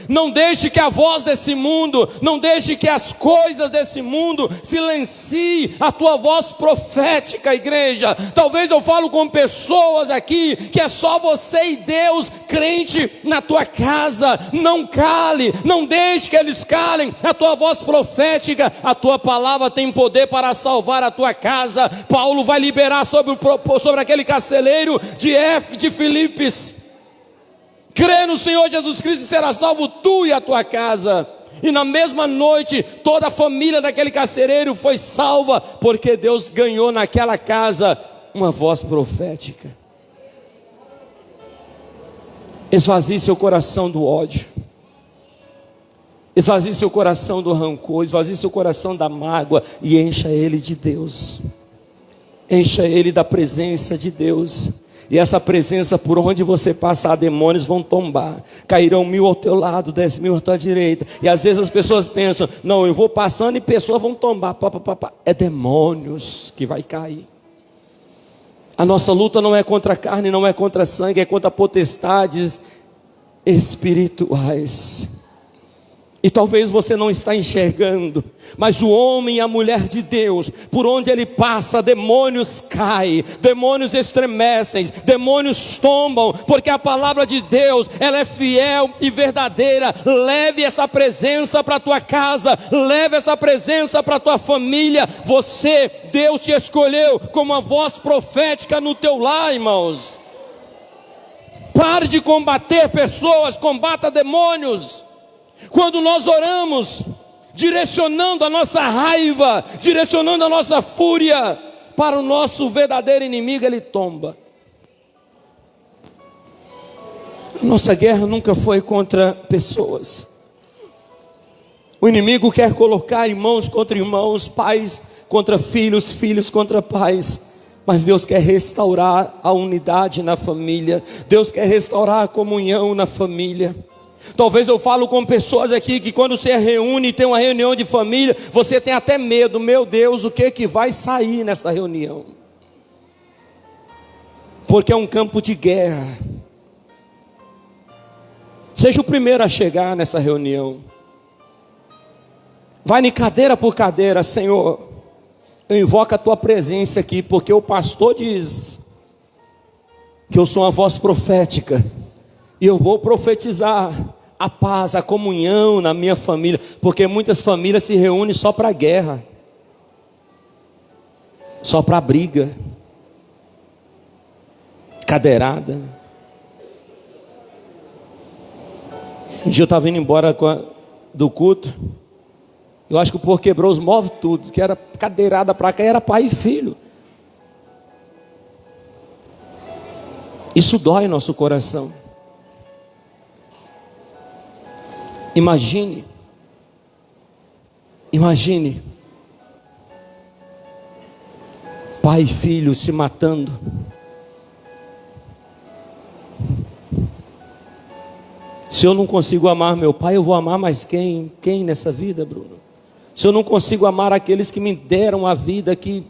Não deixe que a voz desse mundo, não deixe que as coisas desse mundo silencie a tua voz profética, igreja. Talvez eu falo com pessoas aqui que é só você e Deus, crente na tua casa. Não cale, não deixe que eles calem a tua voz profética. A tua palavra tem poder para salvar a tua casa. Paulo vai liberar sobre aquele carcereiro de Filipos: crê no Senhor Jesus Cristo e será salvo tu e a tua casa. E na mesma noite, toda a família daquele carcereiro foi salva, porque Deus ganhou naquela casa uma voz profética. Esvazie seu coração do ódio, esvazie seu coração do rancor, esvazie seu coração da mágoa e encha ele de Deus. Encha ele da presença de Deus. E essa presença, por onde você passar, demônios vão tombar. Cairão 1000 ao teu lado, 10.000 à tua direita. E às vezes as pessoas pensam: não, eu vou passando e pessoas vão tombar. É demônios que vai cair. A nossa luta não é contra a carne, não é contra sangue, é contra potestades espirituais. E talvez você não está enxergando, mas o homem e a mulher de Deus, por onde ele passa, demônios caem, demônios estremecem, demônios tombam, porque a palavra de Deus, ela é fiel e verdadeira. Leve essa presença para a tua casa, leve essa presença para a tua família. Você, Deus te escolheu como uma voz profética no teu lar, irmãos. Pare de combater pessoas, combata demônios. Quando nós oramos, direcionando a nossa raiva, direcionando a nossa fúria para o nosso verdadeiro inimigo, ele tomba. A nossa guerra nunca foi contra pessoas. O inimigo quer colocar irmãos contra irmãos, pais contra filhos, filhos contra pais. Mas Deus quer restaurar a unidade na família. Deus quer restaurar a comunhão na família. Talvez eu falo com pessoas aqui que quando você reúne, tem uma reunião de família, você tem até medo. Meu Deus, o que vai sair nessa reunião? porque é um campo de guerra. Seja o primeiro a chegar nessa reunião. Vai em cadeira por cadeira: Senhor, eu invoco a tua presença aqui, porque o pastor diz que eu sou uma voz profética, e eu vou profetizar a paz, a comunhão na minha família, porque muitas famílias se reúnem só para guerra, só para briga, cadeirada. Um dia eu estava indo embora do culto, eu acho que o povo quebrou os móveis tudo, que era cadeirada para cá, era pai e filho. Isso dói nosso coração. Imagine pai e filho se matando. Se eu não consigo amar meu pai, eu vou amar mais quem nessa vida, Bruno? Se eu não consigo amar aqueles que me deram a vida, que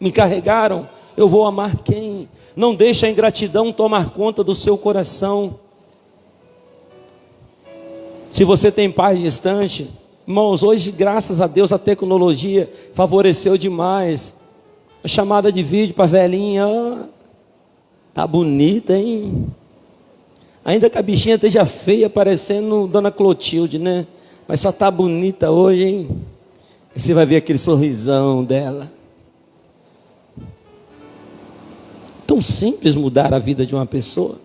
me carregaram, eu vou amar quem? Não deixe a ingratidão tomar conta do seu coração. Se você tem pais distantes, irmãos, hoje, graças a Deus, a tecnologia favoreceu demais. A chamada de vídeo para a velhinha, tá bonita, hein? Ainda que a bichinha esteja feia, parecendo Dona Clotilde, né? Mas só tá bonita hoje, hein? E você vai ver aquele sorrisão dela. Tão simples mudar a vida de uma pessoa.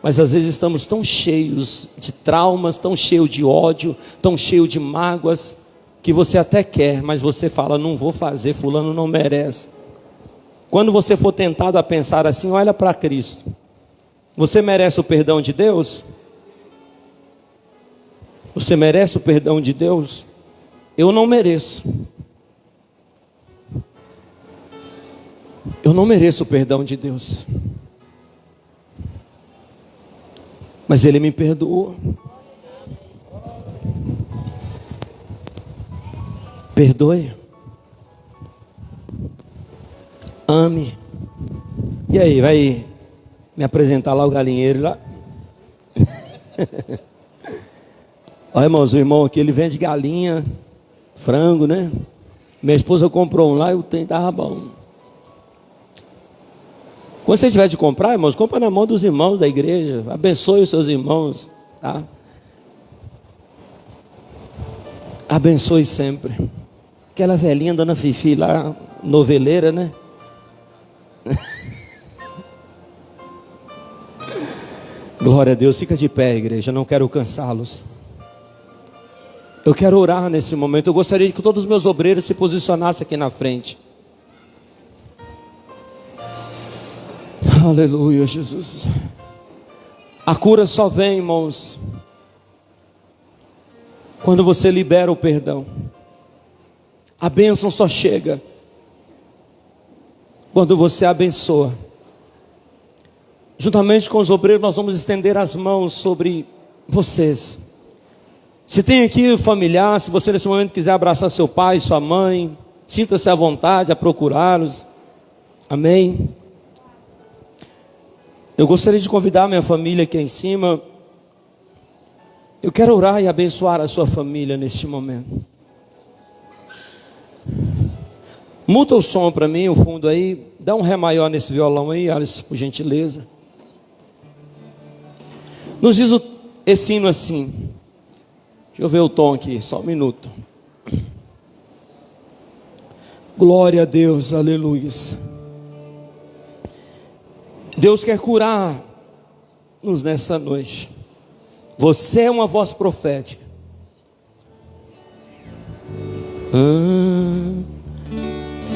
Mas às vezes estamos tão cheios de traumas, tão cheios de ódio, tão cheios de mágoas, que você até quer, mas você fala: não vou fazer, fulano não merece. Quando você for tentado a pensar assim, olha para Cristo. Você merece o perdão de Deus? Você merece o perdão de Deus? Eu não mereço. Eu não mereço o perdão de Deus. Mas Ele me perdoou. Perdoe. Ame. E aí, vai me apresentar lá o galinheiro lá? Olha, irmãos, o irmão aqui, ele vende galinha, frango, né? Minha esposa comprou um lá e o trem estava bom. Quando você tiver de comprar, irmãos, compra na mão dos irmãos da igreja. Abençoe os seus irmãos, tá? Abençoe sempre. Aquela velhinha dona Fifi lá, noveleira, né? Glória a Deus. Fica de pé, igreja, não quero cansá-los. Eu quero orar nesse momento. Eu gostaria que todos os meus obreiros se posicionassem aqui na frente. Aleluia, Jesus. A cura só vem, irmãos, quando você libera o perdão. A bênção só chega quando você abençoa. Juntamente com os obreiros, nós vamos estender as mãos sobre vocês. Se tem aqui um familiar, se você nesse momento quiser abraçar seu pai, sua mãe, sinta-se à vontade a procurá-los. Amém. Eu gostaria de convidar a minha família aqui em cima. Eu quero orar e abençoar a sua família neste momento. Muta o som para mim, o fundo aí. Dá um ré maior nesse violão aí, Alice, por gentileza. Nos diz esse hino assim. Deixa eu ver o tom aqui, só um minuto. Glória a Deus, aleluia. Deus quer curar-nos nessa noite. Você é uma voz profética.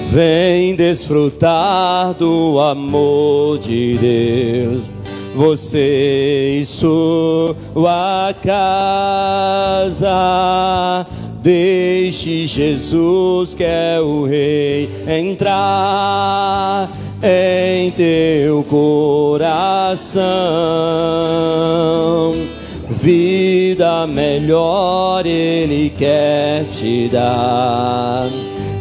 Vem desfrutar do amor de Deus. Você e sua casa. Deixe Jesus, que é o Rei, entrar em teu coração. Vida melhor Ele quer te dar.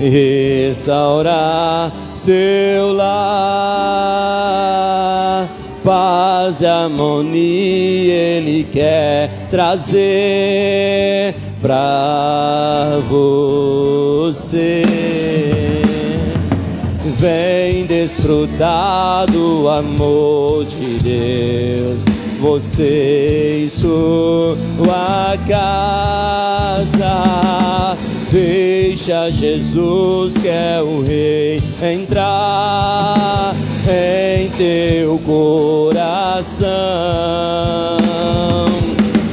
restaurar seu lar. Paz e harmonia Ele quer trazer pra você. Vem desfrutar do amor de Deus, você e sua casa. Deixa Jesus, que é o Rei, entrar em teu coração.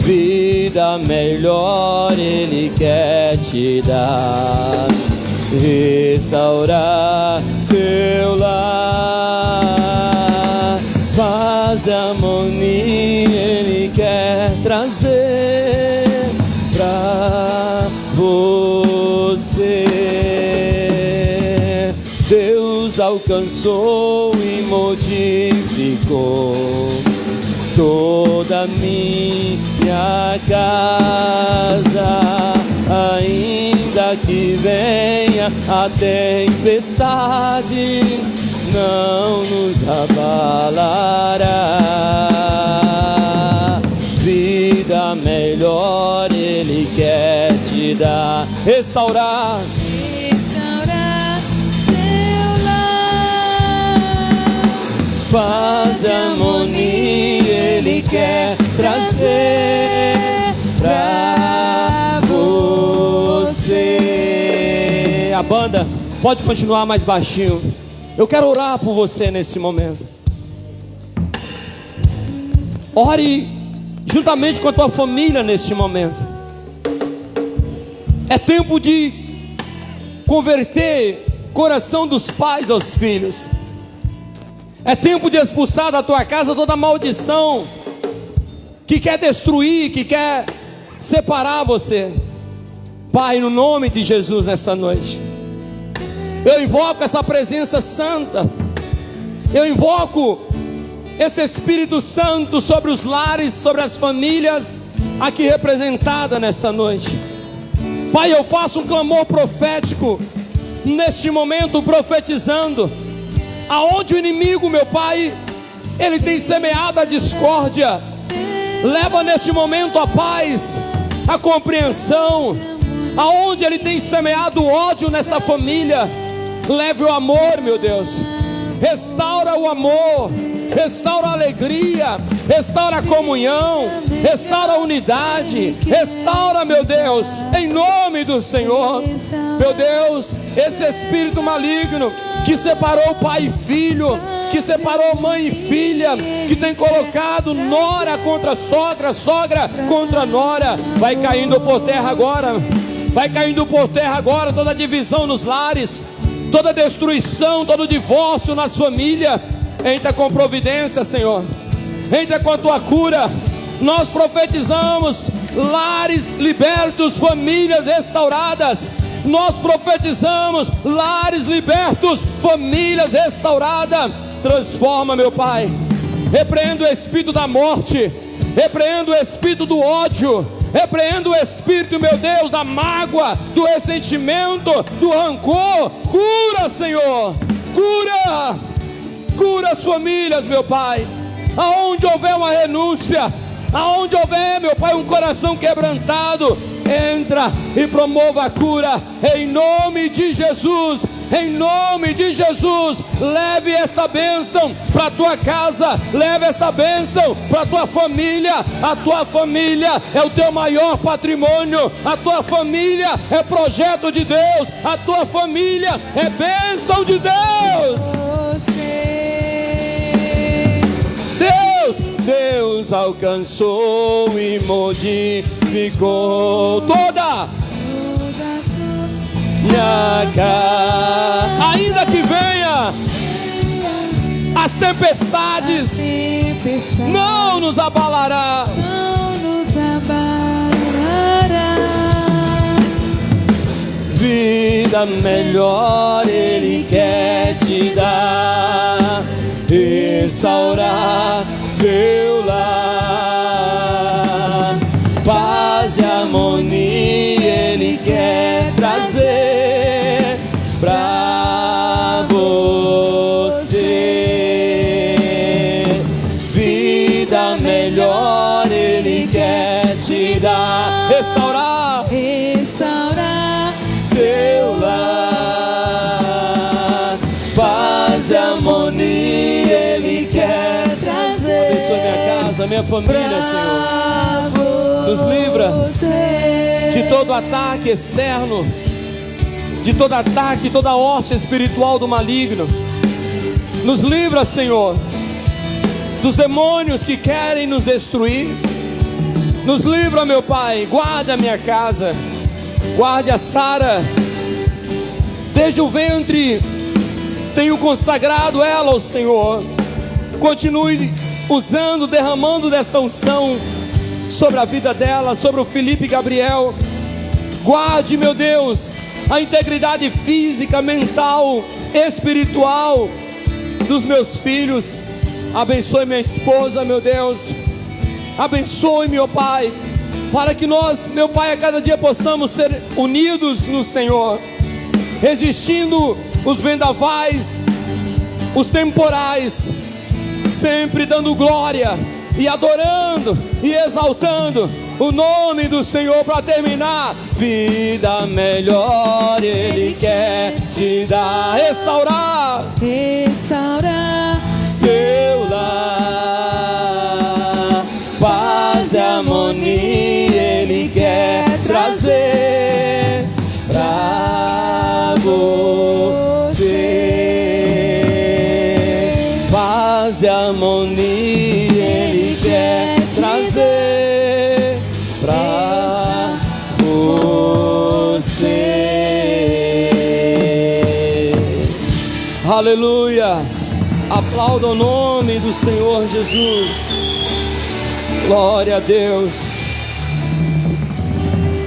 Vida melhor Ele quer te dar, restaurar seu lar. Paz e harmonia Ele quer trazer pra você. Deus alcançou e modificou toda minha casa. Ainda que venha a tempestade, não nos abalará. Vida melhor Ele quer te dar, restaurar seu lar. Paz e harmonia Ele quer trazer pra você. A banda pode continuar mais baixinho. Eu quero orar por você nesse momento. Ore juntamente com a tua família neste momento. É tempo de converter o coração dos pais aos filhos. É tempo de expulsar da tua casa toda maldição que quer destruir, que quer separar você. Pai, no nome de Jesus, nessa noite, eu invoco essa presença santa. Eu invoco esse Espírito Santo sobre os lares, sobre as famílias aqui representadas nessa noite. Pai, eu faço um clamor profético neste momento, profetizando. Aonde o inimigo, meu Pai, ele tem semeado a discórdia, leva neste momento a paz, a compreensão. Aonde ele tem semeado ódio nesta família, leve o amor, meu Deus. Restaura o amor, restaura a alegria, restaura a comunhão, restaura a unidade, restaura, meu Deus, em nome do Senhor. Meu Deus, esse espírito maligno que separou pai e filho, que separou mãe e filha, que tem colocado nora contra sogra, sogra contra nora, vai caindo por terra agora. Vai caindo por terra agora toda divisão nos lares, toda destruição, todo divórcio nas famílias. Entra com providência, Senhor. Entra com a tua cura. Nós profetizamos lares libertos, famílias restauradas. Nós profetizamos lares libertos, famílias restauradas. Transforma, meu Pai. Repreendo o espírito da morte, repreendo o espírito do ódio, repreendo o espírito, meu Deus, da mágoa, do ressentimento, do rancor. Cura, Senhor, cura, cura as famílias, meu Pai. Aonde houver uma renúncia, aonde houver, meu Pai, um coração quebrantado, entra e promova a cura, em nome de Jesus. Em nome de Jesus, leve esta bênção para a tua casa, leve esta bênção para a tua família. A tua família é o teu maior patrimônio, a tua família é projeto de Deus, a tua família é bênção de Deus. Deus alcançou e modificou toda minha casa. Ainda que venha as tempestades, não nos abalará. Vida melhor Ele quer te dar, restaurar seu lar. Paz e harmonia Ele quer trazer pra você. Vida melhor Ele quer te dar. Restaurar seu lar. Paz e harmonia Ele quer trazer. Abençoe minha casa, minha família, Senhor. Nos livra de todo ataque externo, de todo ataque, toda hoste espiritual do maligno. Nos livra, Senhor, dos demônios que querem nos destruir. Nos livra, meu Pai. Guarde a minha casa, guarde a Sara. Desde o ventre tenho consagrado ela ao Senhor. Continue usando, derramando desta unção sobre a vida dela, sobre o Felipe Gabriel. Guarde, meu Deus, a integridade física, mental, espiritual dos meus filhos. Abençoe minha esposa, meu Deus. Abençoe, meu Pai, para que nós, meu Pai, a cada dia possamos ser unidos no Senhor, resistindo os vendavais, os temporais, sempre dando glória e adorando e exaltando o nome do Senhor. Para terminar, vida melhor Ele quer te dar. Restaurar seu lar. Paz e harmonia Ele quer trazer pra você. Paz e harmonia Ele quer trazer pra você. Aleluia. Aplauda o nome do Senhor Jesus. Glória a Deus.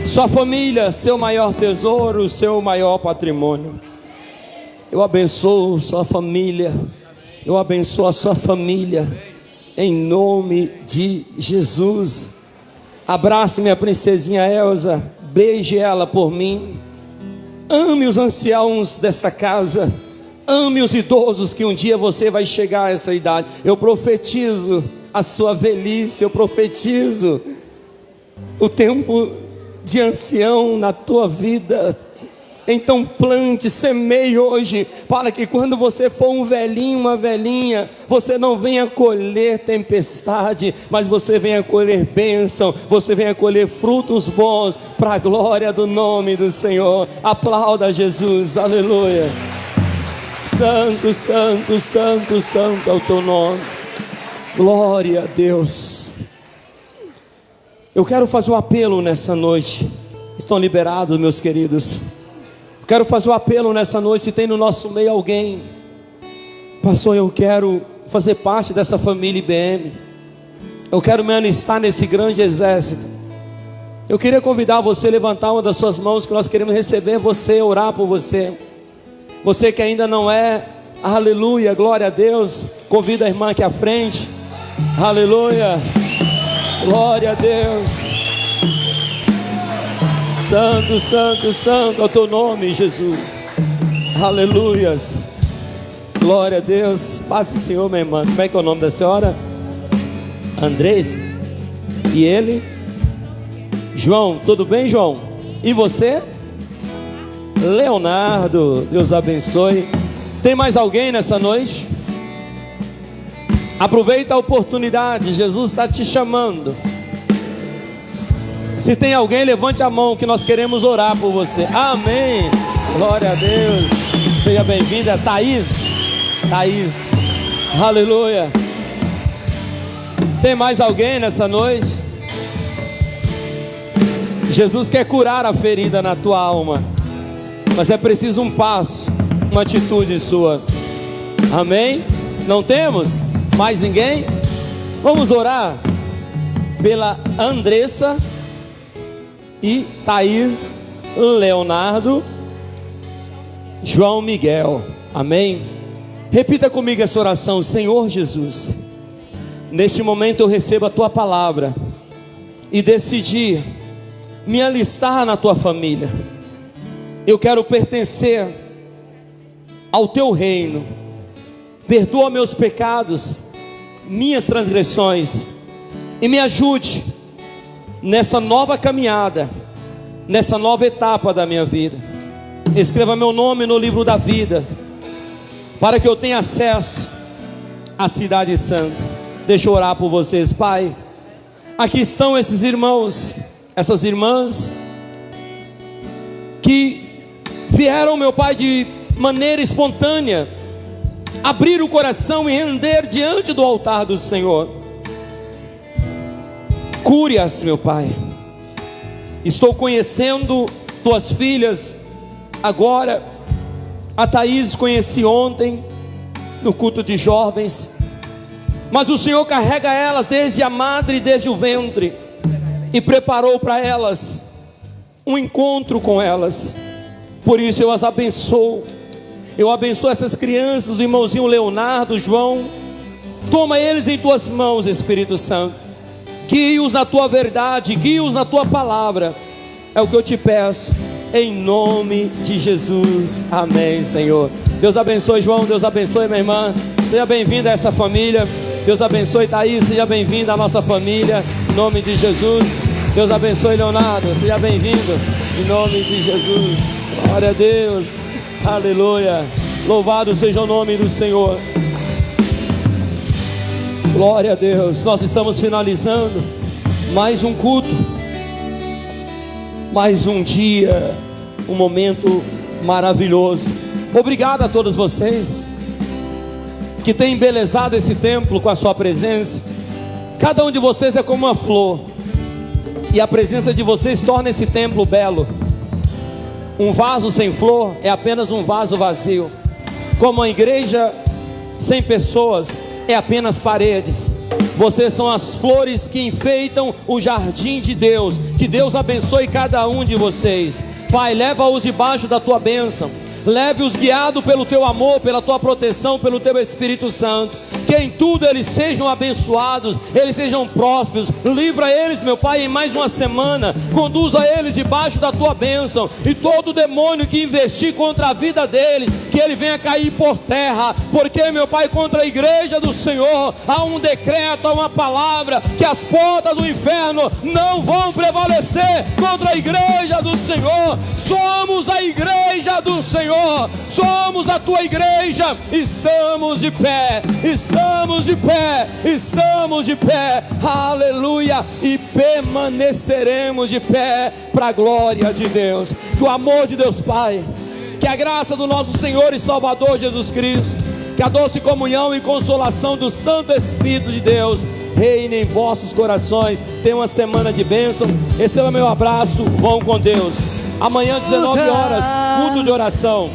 Sua família, seu maior tesouro, seu maior patrimônio. Eu abençoo sua família. Eu abençoo a sua família em nome de Jesus. Abrace minha princesinha Elza, beije ela por mim. Ame os anciãos desta casa, ame os idosos, que um dia você vai chegar a essa idade. Eu profetizo a sua velhice, eu profetizo o tempo de ancião na tua vida. Então plante, semeie hoje, para que quando você for um velhinho, uma velhinha, você não venha colher tempestade, mas você venha colher bênção, você venha colher frutos bons, para a glória do nome do Senhor. Aplauda Jesus, aleluia. Santo, santo, santo, santo é o teu nome. Glória a Deus. Eu quero fazer um apelo nessa noite. Estão liberados, meus queridos? Quero fazer um apelo nessa noite. Se tem no nosso meio alguém, pastor, eu quero fazer parte dessa família IBM, eu quero me alistar nesse grande exército. Eu queria convidar você a levantar uma das suas mãos, que nós queremos receber você, orar por você. Você que ainda não é, aleluia, glória a Deus, convida a irmã aqui à frente. Aleluia, glória a Deus. Santo, santo, santo é o teu nome, Jesus. Aleluias. Glória a Deus. Paz do Senhor, minha irmã. Como é que é o nome da senhora? Andrés. E ele? João. Tudo bem, João? E você? Leonardo. Deus abençoe. Tem mais alguém nessa noite? Aproveita a oportunidade. Jesus está te chamando. Se tem alguém, levante a mão, que nós queremos orar por você. Amém. Glória a Deus. Seja bem-vinda, Thaís. Thaís. Aleluia. Tem mais alguém nessa noite? Jesus quer curar a ferida na tua alma, mas é preciso um passo, uma atitude sua. Amém? Não temos mais ninguém? Vamos orar pela Andressa e Thaís, Leonardo, João Miguel. Amém? Repita comigo essa oração. Senhor Jesus, neste momento eu recebo a tua palavra e decidi me alistar na tua família. Eu quero pertencer ao teu reino. Perdoa meus pecados, minhas transgressões, e me ajude nessa nova caminhada, nessa nova etapa da minha vida. Escreva meu nome no livro da vida, para que eu tenha acesso à cidade santa. Deixa eu orar por vocês, Pai. Aqui estão esses irmãos, essas irmãs, que vieram, meu Pai, de maneira espontânea, abrir o coração e render diante do altar do Senhor. Cure-as, meu Pai. Estou conhecendo tuas filhas agora. A Thaís conheci ontem no culto de jovens, mas o Senhor carrega elas desde a madre, desde o ventre, e preparou para elas um encontro com elas. Por isso eu as abençoo. Eu abençoo essas crianças, o irmãozinho Leonardo, João. Toma eles em tuas mãos, Espírito Santo. Guie-os na tua verdade, guie-os na tua palavra. É o que eu te peço, em nome de Jesus. Amém, Senhor. Deus abençoe, João. Deus abençoe, minha irmã. Seja bem-vinda a essa família. Deus abençoe, Thaís. Seja bem-vinda à nossa família, em nome de Jesus. Deus abençoe, Leonardo. Seja bem-vindo, em nome de Jesus. Glória a Deus. Aleluia. Louvado seja o nome do Senhor. Glória a Deus. Nós estamos finalizando mais um culto, mais um dia, um momento maravilhoso. Obrigado a todos vocês que têm embelezado esse templo com a sua presença. Cada um de vocês é como uma flor, e a presença de vocês torna esse templo belo. Um vaso sem flor é apenas um vaso vazio. Como uma igreja sem pessoas é apenas paredes. Vocês são as flores que enfeitam o jardim de Deus. Que Deus abençoe cada um de vocês. Pai, leva-os debaixo da tua bênção. Leve-os guiados pelo teu amor, pela tua proteção, pelo teu Espírito Santo. Que em tudo eles sejam abençoados, eles sejam prósperos. Livra eles, meu Pai, em mais uma semana. Conduza eles debaixo da tua bênção. E todo demônio que investir contra a vida deles, que ele venha cair por terra. Porque, meu Pai, contra a igreja do Senhor há um decreto, há uma palavra, que as portas do inferno não vão prevalecer contra a igreja do Senhor. Somos a igreja do Senhor. Somos a tua igreja. Estamos de pé, estamos de pé, estamos de pé, aleluia, e permaneceremos de pé para a glória de Deus. Que o amor de Deus Pai, que a graça do nosso Senhor e Salvador Jesus Cristo, que a doce comunhão e consolação do Santo Espírito de Deus reine em vossos corações. Tenha uma semana de bênção. Receba meu abraço. Vão com Deus. Amanhã 19 horas, culto de oração.